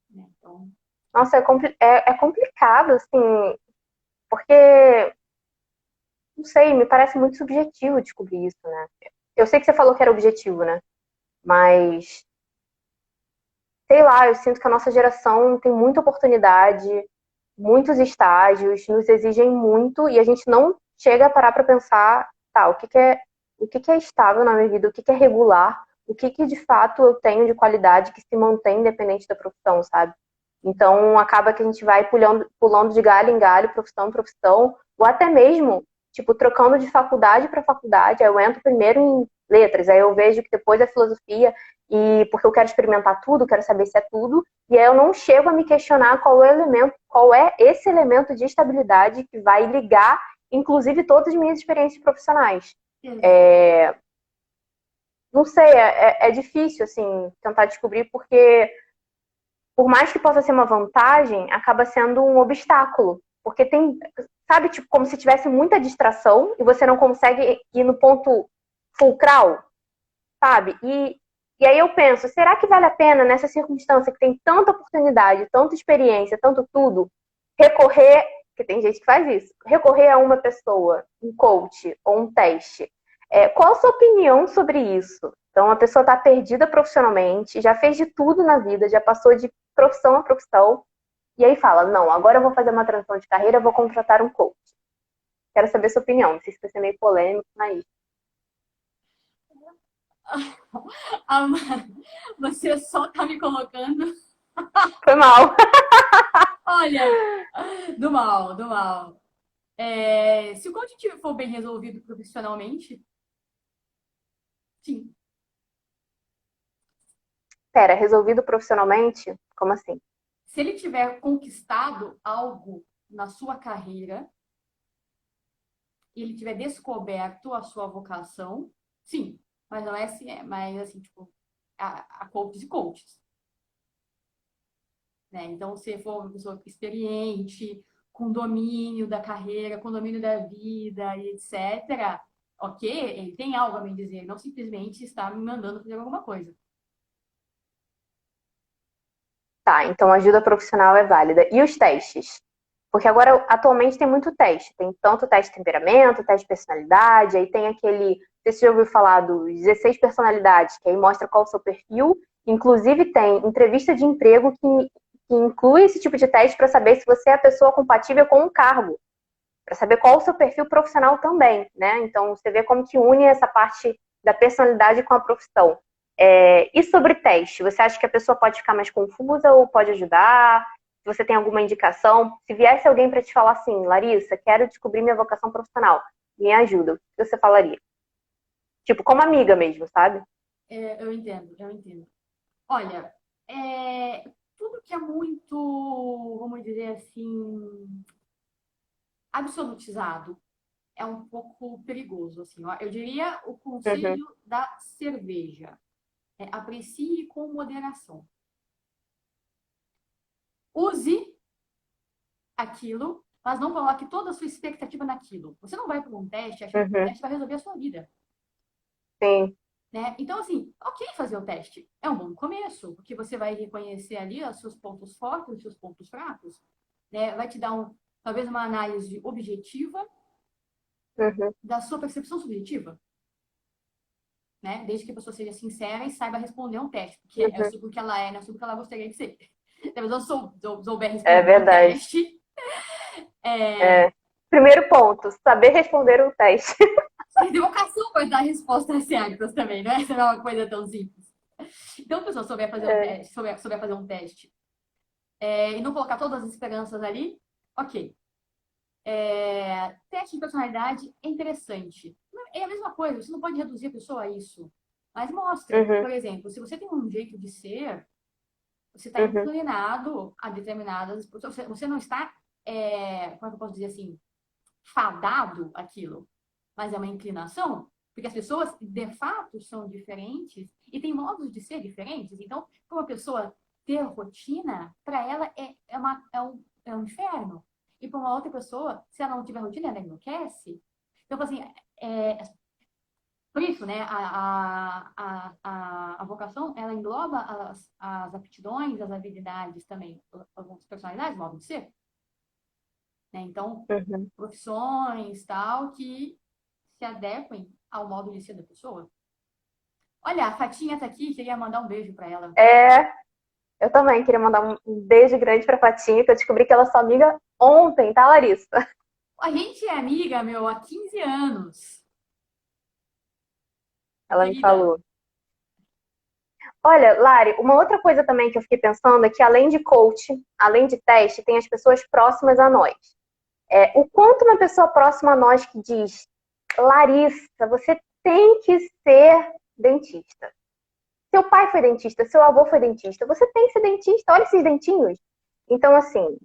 Né? Então, Nossa, é complicado, assim, porque, não sei, me parece muito subjetivo descobrir isso, né? Eu sei que você falou que era objetivo, né? Mas, sei lá, eu sinto que a nossa geração tem muita oportunidade, muitos estágios, nos exigem muito e a gente não chega a parar para pensar, tá, o que é estável na minha vida, o que é regular, o que de fato eu tenho de qualidade que se mantém independente da profissão, sabe? Então acaba que a gente vai pulando de galho em galho, profissão em profissão, ou até mesmo, tipo, trocando de faculdade para faculdade. Aí eu entro primeiro em letras, aí eu vejo que depois é filosofia, e porque eu quero experimentar tudo, quero saber se é tudo, e aí eu não chego a me questionar qual é esse elemento de estabilidade que vai ligar, inclusive, todas as minhas experiências profissionais. É, não sei, é difícil, assim, tentar descobrir, porque por mais que possa ser uma vantagem, acaba sendo um obstáculo. Porque tem, sabe, tipo, como se tivesse muita distração e você não consegue ir no ponto fulcral, sabe? E aí eu penso, será que vale a pena, nessa circunstância que tem tanta oportunidade, tanta experiência, tanto tudo, recorrer, que tem gente que faz isso, recorrer a uma pessoa, um coach ou um teste? Qual a sua opinião sobre isso? Então, a pessoa está perdida profissionalmente, já fez de tudo na vida, já passou de profissão a profissão, e aí fala, não, agora eu vou fazer uma transição de carreira, vou contratar um coach. Quero saber sua opinião, não sei se vai ser meio polêmico, mas... você só está me colocando. Foi mal. Olha, do mal, do mal. Se o coach for bem resolvido profissionalmente, sim. Pera, resolvido profissionalmente? Como assim? Se ele tiver conquistado algo na sua carreira e ele tiver descoberto a sua vocação, sim. Mas não é assim, mas assim, tipo, a coaches e coaches. Né? Então, se for uma pessoa experiente, com domínio da carreira, com domínio da vida e etc., ok, ele tem algo a me dizer, não simplesmente está me mandando fazer alguma coisa. Tá, então a ajuda profissional é válida. E os testes? Porque agora, atualmente, tem muito teste. Tem tanto teste de temperamento, teste de personalidade, aí tem aquele. Não sei se você já ouviu falar dos 16 personalidades, que aí mostra qual é o seu perfil. Inclusive, tem entrevista de emprego que inclui esse tipo de teste para saber se você é a pessoa compatível com o cargo, para saber qual é o seu perfil profissional também, né? Então, você vê como que une essa parte da personalidade com a profissão. E sobre teste, você acha que a pessoa pode ficar mais confusa ou pode ajudar? Se você tem alguma indicação, se viesse alguém para te falar assim, Larissa, quero descobrir minha vocação profissional, me ajuda, o que você falaria? Tipo, como amiga mesmo, sabe? Eu entendo, eu entendo. Olha, tudo que é muito, vamos dizer assim, absolutizado é um pouco perigoso, assim, ó. Eu diria o Uhum. conselho da cerveja. Aprecie com moderação. Use aquilo, mas não coloque toda a sua expectativa naquilo. Você não vai para um teste achando que o Uhum. teste vai resolver a sua vida. Sim. Né? Então, assim, ok fazer o teste. É um bom começo, porque você vai reconhecer ali os seus pontos fortes, os seus pontos fracos. Né? Vai te dar talvez uma análise objetiva Uhum. da sua percepção subjetiva, né? Desde que a pessoa seja sincera e saiba responder um teste, porque é Uhum. sobre o que ela é, não é sobre o que ela gostaria de ser. Se a pessoa souber É responder um verdade. teste, É. Primeiro ponto, saber responder o teste. tem vocação para dar respostas certas também, não é? Não é uma coisa tão simples. Então, se a pessoa souber fazer um É. teste, souber fazer um teste e não colocar todas as esperanças ali, ok. Teste de personalidade é interessante. É a mesma coisa, você não pode reduzir a pessoa a isso. Mas mostra, Uhum. por exemplo, se você tem um jeito de ser, você está Uhum. inclinado a determinadas. Você não está, como é que eu posso dizer assim, fadado aquilo, mas é uma inclinação, porque as pessoas de fato são diferentes e têm modos de ser diferentes. Então, para uma pessoa ter rotina, para ela é um inferno. E para uma outra pessoa, se ela não tiver rotina, ela enlouquece. Então, assim, por isso, né, a vocação, ela engloba as aptidões, as habilidades também, algumas personalidades, modo de ser, né? Então, Uhum. profissões, tal, que se adequem ao modo de ser da pessoa. Olha, a Fatinha tá aqui, queria mandar um beijo para ela. É, eu também queria mandar um beijo grande pra Patinha, que eu descobri que ela é sua amiga ontem, tá, Larissa? A gente é amiga, meu, há 15 anos. Ela me Querida. falou. Olha, Lari, uma outra coisa também que eu fiquei pensando é que além de coach, além de teste, tem as pessoas próximas a nós. O quanto uma pessoa próxima a nós que diz, Larissa, você tem que ser dentista. Seu pai foi dentista, seu avô foi dentista, você tem que ser dentista, olha esses dentinhos. Então, assim,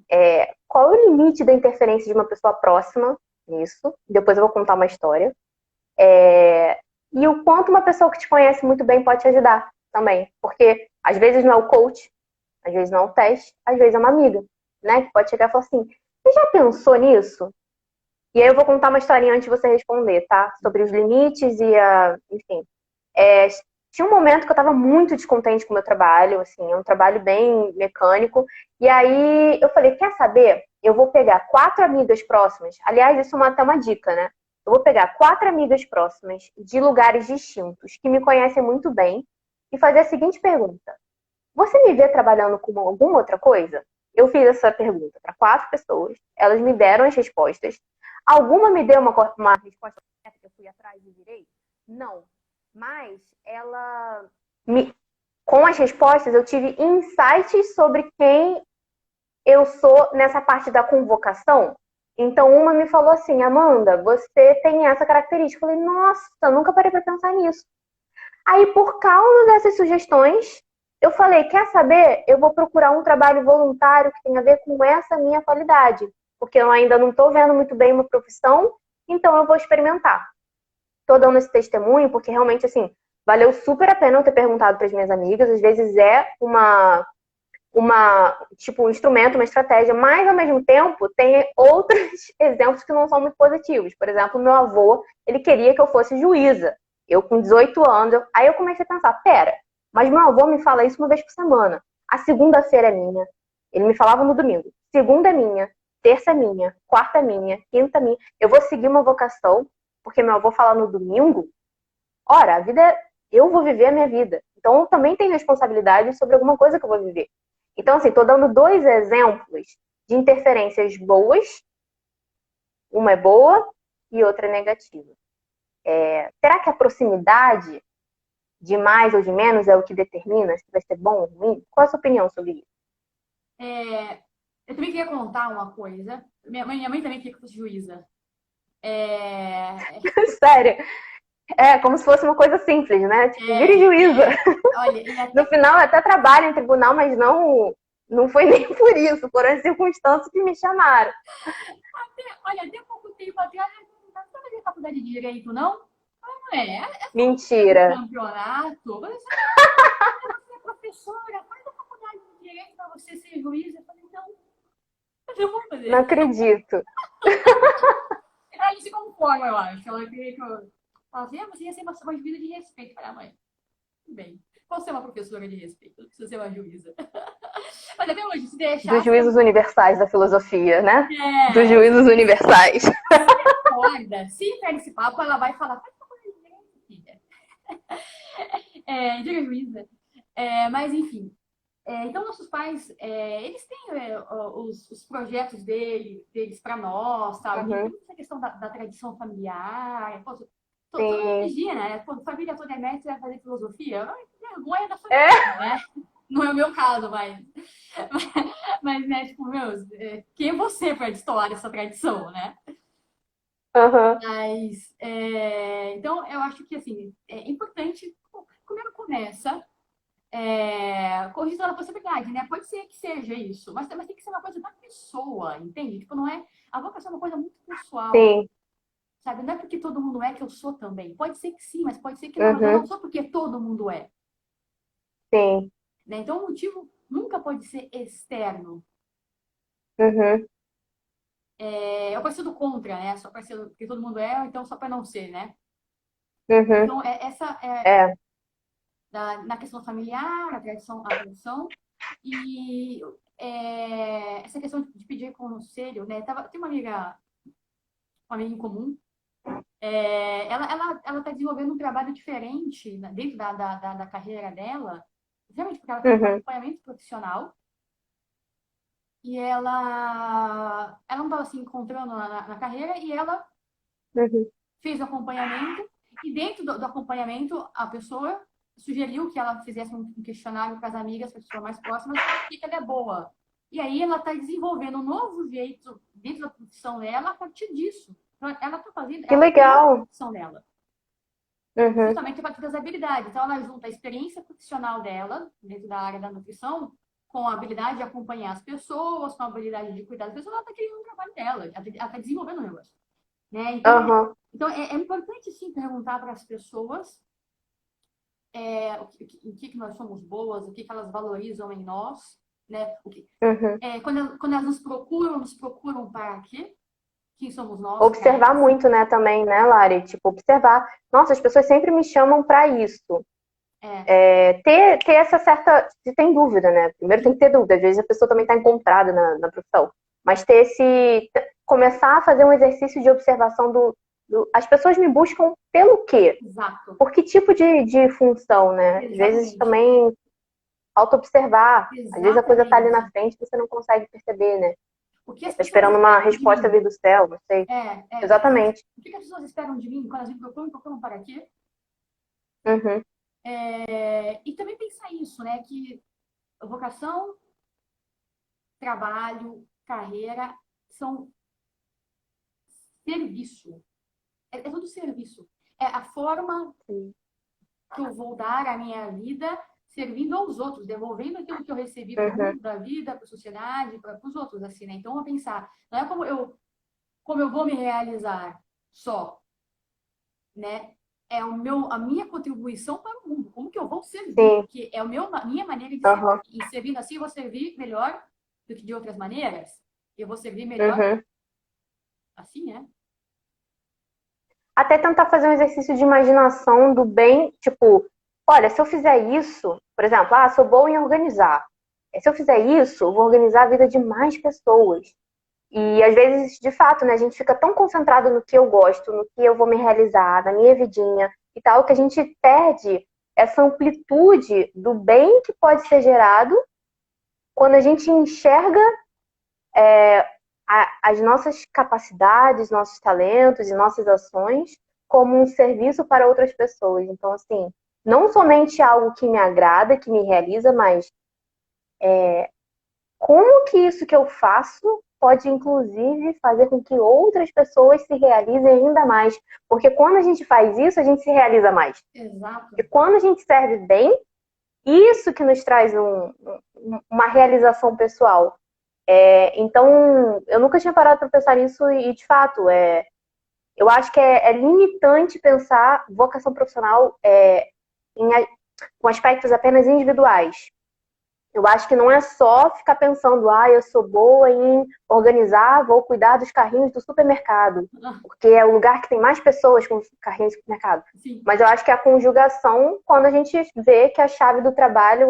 qual é o limite da interferência de uma pessoa próxima nisso? Depois eu vou contar uma história. E o quanto uma pessoa que te conhece muito bem pode te ajudar também. Porque às vezes não é o coach, às vezes não é o teste, às vezes é uma amiga, né? Que pode chegar e falar assim: você já pensou nisso? E aí eu vou contar uma historinha antes de você responder, tá? Sobre os limites e enfim. É, tinha um momento que eu estava muito descontente com o meu trabalho, assim, é um trabalho bem mecânico. E aí eu falei, quer saber? Eu vou pegar 4 amigas próximas. Aliás, isso é até uma dica, né? Eu vou pegar 4 amigas próximas de lugares distintos, que me conhecem muito bem, e fazer a seguinte pergunta: você me vê trabalhando com alguma outra coisa? Eu fiz essa pergunta para 4 pessoas, elas me deram as respostas. Alguma me deu uma resposta certa que eu fui atrás e virei? Não. Mas com as respostas, eu tive insights sobre quem eu sou nessa parte da convocação. Então, uma me falou assim: Amanda, você tem essa característica. Eu falei, nossa, nunca parei para pensar nisso. Aí, por causa dessas sugestões, eu falei, quer saber? Eu vou procurar um trabalho voluntário que tenha a ver com essa minha qualidade. Porque eu ainda não estou vendo muito bem uma profissão, então eu vou experimentar. Estou dando esse testemunho porque realmente, assim, valeu super a pena eu ter perguntado para as minhas amigas. Às vezes é tipo, um instrumento, uma estratégia, mas ao mesmo tempo tem outros exemplos que não são muito positivos. Por exemplo, meu avô, ele queria que eu fosse juíza. Eu com 18 anos, aí eu comecei a pensar, pera, mas meu avô me fala isso uma vez por semana. A segunda-feira é minha. Ele me falava no domingo. Segunda é minha, terça é minha, quarta é minha, quinta é minha. Eu vou seguir uma vocação, porque meu avô fala no domingo. Ora, a vida eu vou viver a minha vida. Então eu também tenho responsabilidade sobre alguma coisa que eu vou viver. Então, assim, estou dando 2 exemplos de interferências boas. Uma é boa e outra é negativa. Será que a proximidade de mais ou de menos é o que determina se vai ser bom ou ruim? Qual a sua opinião sobre isso? Eu também queria contar uma coisa. Minha mãe também queria que eu fosse juíza. É, Sério, como se fosse uma coisa simples, né? Tipo, vire juíza. olha, e No até, final, eu até trabalho em tribunal, mas não foi nem por isso. Foram as circunstâncias que me chamaram. até pouco tempo atrás, eu não estava fazendo faculdade de Direito, não? Não é um Mentira. campeonato. Você é professora, faz a faculdade de Direito para você ser juíza. Eu falei, não, eu não vou Não fazer. acredito. Ela disse como forma, eu acho. Ela queria que eu falasse, você ia ser uma vida de respeito para a mãe. Tudo bem. Posso ser uma professora de respeito, não preciso ser uma juíza. Mas até hoje, se deixar... Dos juízos universais da filosofia, né? Dos É, juízos universais. acorda, se entrar nesse papo, ela vai falar, faz uma coisa direito, filha. Diga juíza. Mas, enfim. Então, nossos pais, eles têm os projetos deles para nós, sabe? Tem Uhum, muita essa questão da tradição familiar. Pô, toda sim. imagina, né? Pô, família toda é mestre, vai fazer filosofia. Ai, que vergonha da É. família, né? Não é o meu caso, mas... Mas, né, tipo, quem é você para destoar essa tradição, né? Uhum, Mas, então, eu acho que, assim, é importante, como ela começa, corrigir toda a possibilidade, né? Pode ser que seja isso, mas tem que ser uma coisa da pessoa, entende? Tipo, não é... A vocação é uma coisa muito pessoal, sim. sabe? Não é porque todo mundo é que eu sou também. Pode ser que sim, mas pode ser que não. Eu não Uhum, sou porque todo mundo é, sim. né? Então, o motivo nunca pode ser externo. Uhum, Eu pareço do contra, né? Só para ser porque todo mundo é, ou então só para não ser, né? uhum. Então, essa é É. na questão familiar, a tradição e essa questão de pedir conselho, né? Tem uma amiga em comum, ela está desenvolvendo um trabalho diferente, né, dentro da carreira dela, realmente porque ela fez um Uhum, acompanhamento profissional e ela não estava se encontrando na carreira e ela uhum. fez o acompanhamento e dentro do acompanhamento a pessoa sugeriu que ela fizesse um questionário para as amigas, para as pessoas mais próximas, por que ela é boa. E aí ela está desenvolvendo um novo jeito dentro da profissão dela a partir disso. Então, ela está fazendo, Que ela criou a legal. profissão dela, Uhum, justamente a partir das habilidades. Então ela junta a experiência profissional dela, dentro da área da nutrição, com a habilidade de acompanhar as pessoas, com a habilidade de cuidar das pessoas, ela está criando o trabalho dela, ela está desenvolvendo o negócio. Né? uhum, Então é importante sim perguntar para as pessoas em que nós somos boas, o que elas valorizam em nós, né? uhum. Quando elas nos procuram para quê? Quem somos nós para Observar elas? muito, né, também, né, Lari? Tipo, observar. Nossa, as pessoas sempre me chamam para isso. É, Ter essa certa. Se tem dúvida, né? Primeiro tem que ter dúvida. Às vezes a pessoa também está encontrada na profissão. Mas ter esse. Começar a fazer um exercício de observação as pessoas me buscam pelo quê? exato, Por que tipo de função, né? Às vezes exatamente, também auto-observar. Às vezes a coisa tá ali na exatamente. frente e você não consegue perceber, né? O que as Tá pessoas esperando uma esperam de resposta mim? vir do céu, não sei. Exatamente. O que as pessoas esperam de mim quando elas me procuram para quê? Uhum, E também pensar isso, né? Que vocação, trabalho, carreira são serviço. É tudo serviço. É a forma sim. que eu vou dar à minha vida servindo aos outros, devolvendo aquilo que eu recebi para o Uhum, mundo, da vida, para a sociedade, para os outros, assim, né? Então, eu vou pensar, não é como eu vou me realizar só, né? É a minha contribuição para o mundo. Como que eu vou servir? sim. Porque é a minha maneira de servir. Uhum, E servindo assim, eu vou servir melhor do que de outras maneiras. Eu vou servir melhor uhum. assim, né? Até tentar fazer um exercício de imaginação do bem, tipo, olha, se eu fizer isso, por exemplo, sou boa em organizar. Se eu fizer isso, eu vou organizar a vida de mais pessoas. E às vezes, de fato, né, a gente fica tão concentrado no que eu gosto, no que eu vou me realizar, na minha vidinha e tal, que a gente perde essa amplitude do bem que pode ser gerado quando a gente enxerga as nossas capacidades, nossos talentos e nossas ações como um serviço para outras pessoas. Então, assim, não somente algo que me agrada, que me realiza, mas como que isso que eu faço pode, inclusive, fazer com que outras pessoas se realizem ainda mais. Porque quando a gente faz isso, a gente se realiza mais. Exato. E quando a gente serve bem, isso que nos traz uma realização pessoal. Então, eu nunca tinha parado para pensar nisso e, de fato, eu acho que é limitante pensar vocação profissional com aspectos apenas individuais. Eu acho que não é só ficar pensando, eu sou boa em organizar, vou cuidar dos carrinhos do supermercado, porque é o lugar que tem mais pessoas com carrinhos do supermercado. Sim. Mas eu acho que a conjugação, quando a gente vê que a chave do trabalho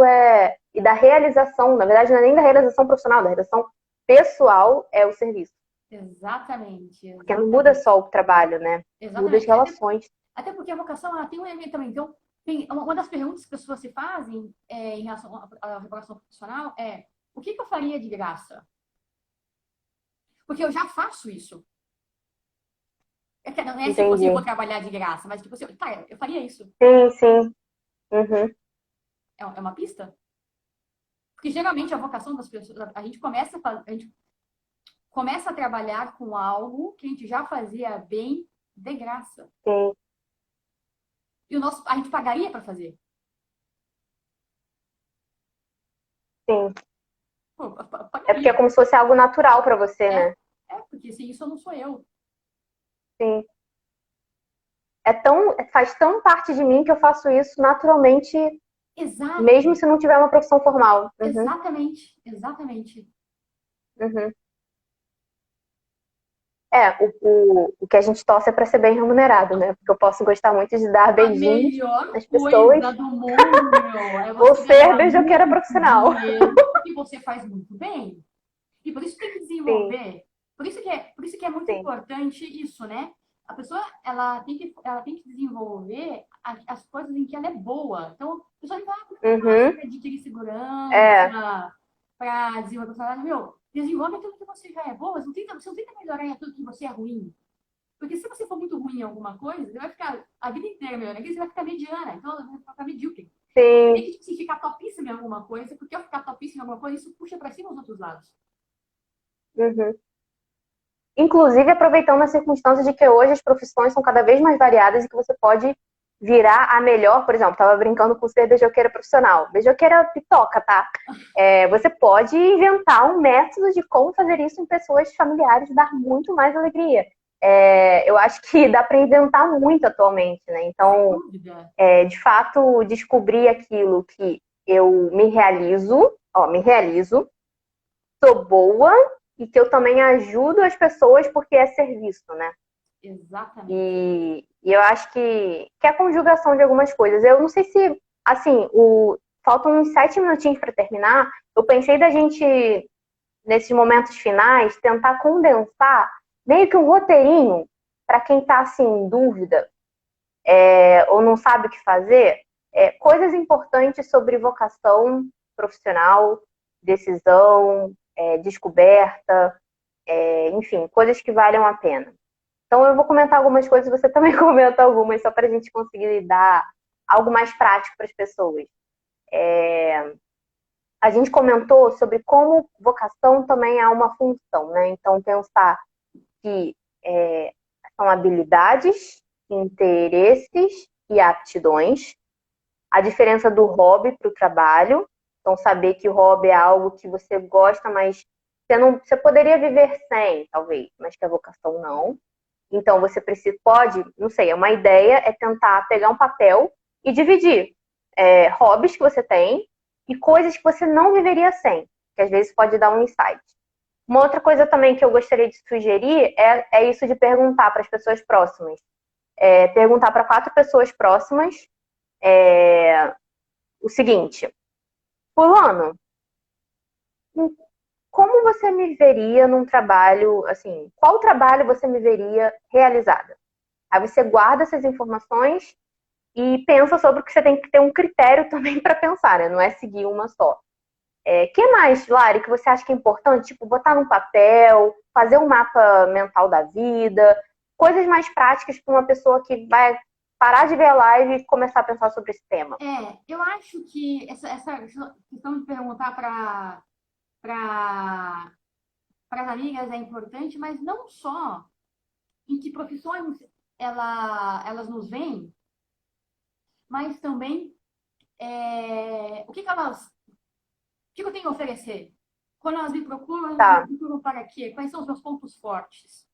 e da realização, na verdade não é nem da realização profissional, da realização pessoal, é o serviço. Exatamente. Porque não muda só o trabalho, né? Muda as Exatamente. relações. Até porque a vocação ela tem um elemento também. Então, uma das perguntas que as pessoas se fazem em relação à vocação profissional é: o que eu faria de graça? Porque eu já faço isso. Não é se você for trabalhar de graça, mas tipo assim, eu faria isso. Sim, sim. Uhum. É uma pista? Porque geralmente a vocação das pessoas, a gente começa a trabalhar com algo que a gente já fazia bem de graça. Sim. E a gente pagaria para fazer. Sim. Pô, É porque é como se fosse algo natural para você, né? Porque sem isso eu não sou eu. Sim. Faz tão parte de mim que eu faço isso naturalmente, Exato. mesmo se não tiver uma profissão formal. Uhum. Exatamente, exatamente. Uhum. O que a gente torce é para ser bem remunerado, né? Porque eu posso gostar muito de dar beijinhos nas pessoas. A melhor coisa do mundo, meu, é você ser beijoqueira profissional. E você faz muito bem. E por isso tem que desenvolver. Sim. Por isso que é muito importante isso, né? A pessoa, ela tem que desenvolver as coisas em que ela é boa. Então, a pessoa não vai adquirir segurança, para desenvolver o personagem. Meu, desenvolve aquilo que você já é boa, você não tenta melhorar em aquilo que você é ruim. Porque se você for muito ruim em alguma coisa, você vai ficar a vida inteira melhorando, você vai ficar mediana, então você vai ficar medíocre. Sim. Tem que se ficar topíssimo em alguma coisa, porque ao ficar topíssimo em alguma coisa, isso puxa para cima os outros lados. Uhum. Inclusive, aproveitando a circunstância de que hoje as profissões são cada vez mais variadas e que você pode virar a melhor, por exemplo, estava brincando com ser beijoqueira profissional. Beijoqueira pitoca, tá? Você pode inventar um método de como fazer isso em pessoas familiares, dar muito mais alegria. Eu acho que dá para inventar muito atualmente, né? Então, de fato, descobrir aquilo que eu me realizo, sou boa e que eu também ajudo as pessoas porque é serviço, né? Exatamente. E eu acho que é a conjugação de algumas coisas. Eu não sei se, assim, faltam uns 7 minutinhos para terminar. Eu pensei da gente, nesses momentos finais, tentar condensar meio que um roteirinho para quem está assim, em dúvida ou não sabe o que fazer. Coisas importantes sobre vocação profissional, decisão, descoberta, enfim, coisas que valham a pena. Então eu vou comentar algumas coisas, você também comenta algumas, só para a gente conseguir dar algo mais prático para as pessoas. A gente comentou sobre como vocação também é uma função, né? Então pensar que são habilidades, interesses e aptidões. A diferença do hobby para o trabalho. Então, saber que o hobby é algo que você gosta, mas você poderia viver sem, talvez, mas que a vocação não. Então, você não sei, uma ideia é tentar pegar um papel e dividir hobbies que você tem e coisas que você não viveria sem, que às vezes pode dar um insight. Uma outra coisa também que eu gostaria de sugerir é isso de perguntar para as pessoas próximas. Perguntar para 4 pessoas próximas o seguinte: fulano, como você me veria num trabalho, assim, qual trabalho você me veria realizada? Aí você guarda essas informações e pensa sobre o que você tem que ter um critério também para pensar, né? Não é seguir uma só. Que mais, Lari, que você acha que é importante? Tipo, botar num papel, fazer um mapa mental da vida, coisas mais práticas para uma pessoa que vai parar de ver a live e começar a pensar sobre esse tema. Eu acho que essa questão de perguntar para as amigas é importante, mas não só em que profissões elas nos veem, mas também o que eu tenho a oferecer. Quando elas me procuram, elas me procuram para quê? Quais são os meus pontos fortes?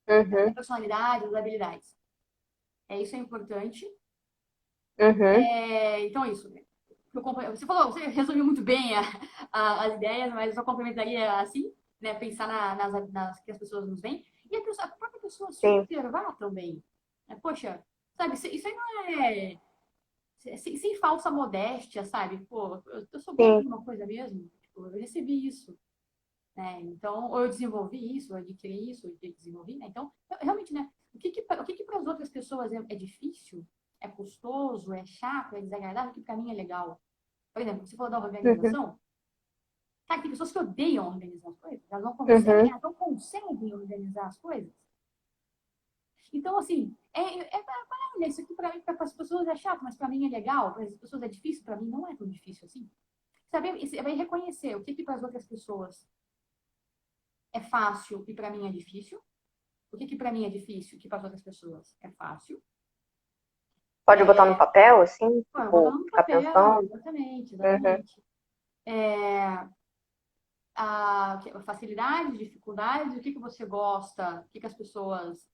Uhum. A personalidade, as habilidades. Isso é importante. Uhum. Então, isso. Você falou, você resumiu muito bem as ideias, mas eu só complementaria assim, né? Pensar nas que as pessoas nos veem e a própria pessoa se Sim, observar também. Poxa, sabe, isso aí não é sem falsa modéstia, sabe? Pô, eu sou boa sim. em uma coisa mesmo, tipo, eu recebi isso, né? Então, ou eu desenvolvi isso, ou eu adquiri isso, ou eu desenvolvi, né? Então, realmente, né? O que para as outras pessoas é difícil, é custoso, é chato, é desagradável, o que para mim é legal. Por exemplo, você falou da Uhum, organização. Cara, tem pessoas que odeiam organizar as coisas. uhum, Elas não conseguem organizar as coisas. Então, assim, olha, isso aqui para mim, para as pessoas é chato, mas para mim é legal, para as pessoas é difícil, para mim não é tão difícil assim. Saber reconhecer o que para as outras pessoas é fácil e para mim é difícil. O que para mim é difícil, que para as outras pessoas é fácil. pode botar no É, papel, assim, pô, eu vou tipo, botar no ficar papel, pensando. exatamente, Uhum, exatamente. É, a facilidade, dificuldade, o que você gosta, o que as pessoas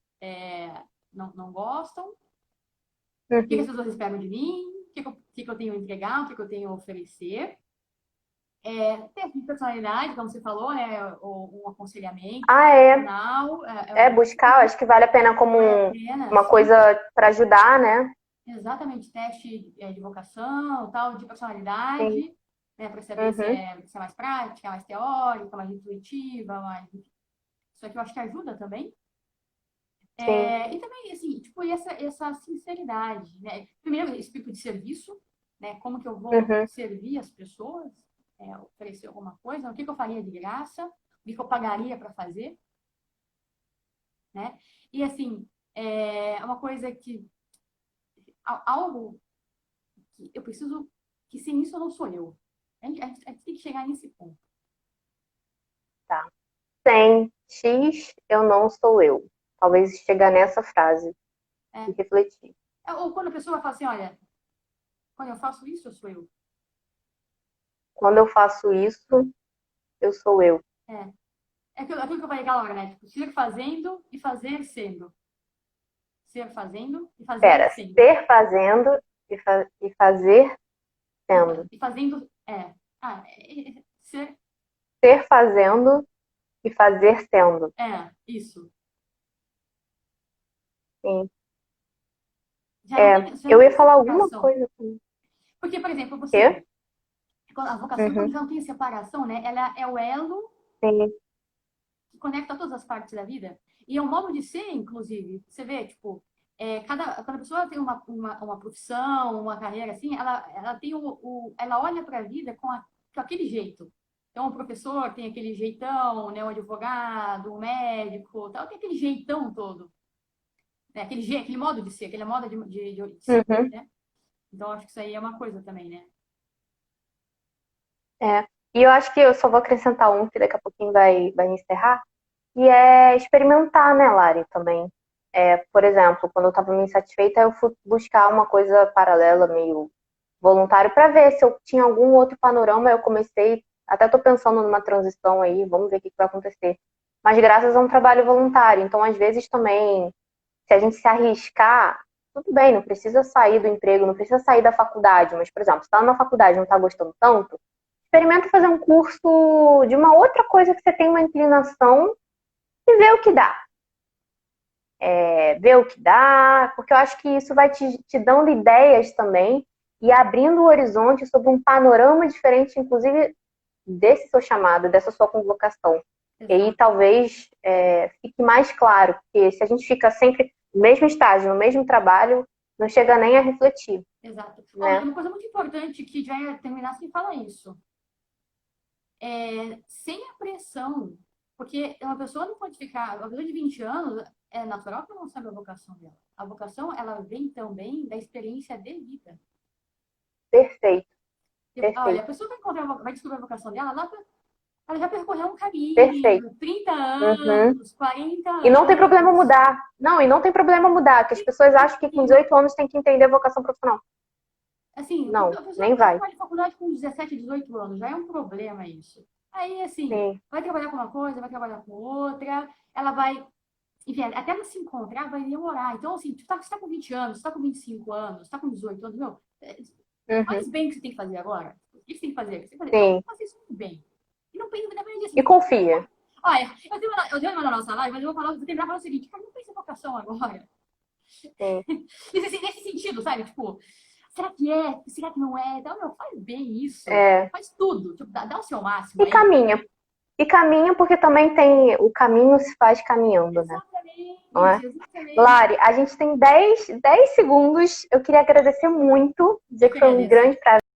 não gostam, o que as uhum. pessoas esperam de mim, o que eu tenho a entregar, o que eu tenho a oferecer. Teste de personalidade, como você falou, né? Um aconselhamento Ah, é. profissional, É buscar, acho que vale a pena como vale a pena, uma sim. coisa para ajudar, né? Exatamente, teste de vocação, tal, de Sim. personalidade, né? Para saber se Uhum, é mais prática, mais teórica, mais intuitiva, mais. Isso aqui eu acho que ajuda também. sim. E também, assim, tipo, essa sinceridade, né? Primeiro, espírito de serviço, né? Como que eu vou Uhum, servir as pessoas, oferecer alguma coisa, o que que eu faria de graça, o que que eu pagaria para fazer, né? E, assim, é uma coisa que, algo que eu preciso, que sem isso eu não sou eu. A gente tem que chegar nesse ponto. tá. Sem X, eu não sou eu. Talvez chegar nessa frase e É. refletir. Ou quando a pessoa fala assim, olha, quando eu faço isso, eu sou eu. Quando eu faço isso, eu sou eu. É. Aquilo que eu falei aquela hora, né? Tipo, ser fazendo e fazer sendo. Ser fazendo e fazer Pera, sendo. ser fazendo e fazer sendo. E fazendo. Ser. Ser fazendo e fazer sendo. Isso. Sim. Já Eu não ia tem falar alguma separação. coisa assim. Porque, por exemplo, Quê? a vocação, quando Uhum. já não tem separação, né? Ela é o elo Sim. que conecta todas as partes da vida. E é um modo de ser, inclusive. Você vê, tipo, cada pessoa tem uma profissão, uma carreira assim, ela tem ela olha para a vida com aquele jeito. Então, o professor tem aquele jeitão, né? O advogado, o médico, tal, tem aquele jeitão todo. Né? Aquele modo de ser, aquele modo de ser, Uhum. né? Então, acho que isso aí é uma coisa também, né? É. E eu acho que eu só vou acrescentar um que daqui a pouquinho vai encerrar. E é experimentar, né, Lari, também. Por exemplo, quando eu estava meio insatisfeita, eu fui buscar uma coisa paralela, meio voluntário, para ver se eu tinha algum outro panorama. Eu comecei, até estou pensando numa transição aí, vamos ver o que vai acontecer. Mas graças a um trabalho voluntário. Então, às vezes também, se a gente se arriscar, tudo bem, não precisa sair do emprego, não precisa sair da faculdade. Mas, por exemplo, se está numa faculdade e não está gostando tanto, experimenta fazer um curso de uma outra coisa que você tem uma inclinação e ver o que dá. Ver o que dá, porque eu acho que isso vai te dando ideias também e abrindo o horizonte sobre um panorama diferente, inclusive desse seu chamado, dessa sua convocação. E aí Exato, talvez fique mais claro, porque se a gente fica sempre no mesmo estágio, no mesmo trabalho, não chega nem a refletir, exato. Ó, né? uma coisa muito importante que já ia terminar sem falar isso. Sem a pressão, porque uma pessoa não pode ficar, uma pessoa de 20 anos, é natural que ela não saiba a vocação dela. A vocação, ela vem também da experiência de vida. Perfeito, Olha, a perfeito, pessoa vai descobrir a vocação dela, ela já percorreu um perfeito. caminho, 30 Uhum. anos, 40 E não tem problema anos. mudar. Não, e não tem problema mudar, que as pessoas acham que com Sim, 18 anos tem que entender a vocação profissional. assim, Não, a pessoa nem vai. vai de faculdade com 17, 18 anos, já é um problema isso. Aí, assim, Sim, vai trabalhar com uma coisa, vai trabalhar com outra, ela vai. Enfim, até ela se encontrar vai demorar. Então, assim, você tá com 20 anos, você tá com 25 anos, você tá com 18 anos, meu, Uhum. Faz bem o que você tem que fazer agora. O que você tem que fazer? Você tem que fazer, Sim. fazer isso muito bem. E não pensa na verdade assim. E confia. Olha, eu tenho uma na nossa live, mas eu vou terminar falando o seguinte, cara, não pensa em vocação agora. Sim. Nesse sentido, sabe? Tipo, será que é? Será que não é? Então, meu, faz bem isso. É. Faz tudo. Tipo, dá o seu máximo E aí. caminha. E caminha porque também tem... O caminho se faz caminhando, né? Não é? Exatamente. Lari, a gente tem 10 segundos. Eu queria agradecer muito. Dizer que foi um grande prazer.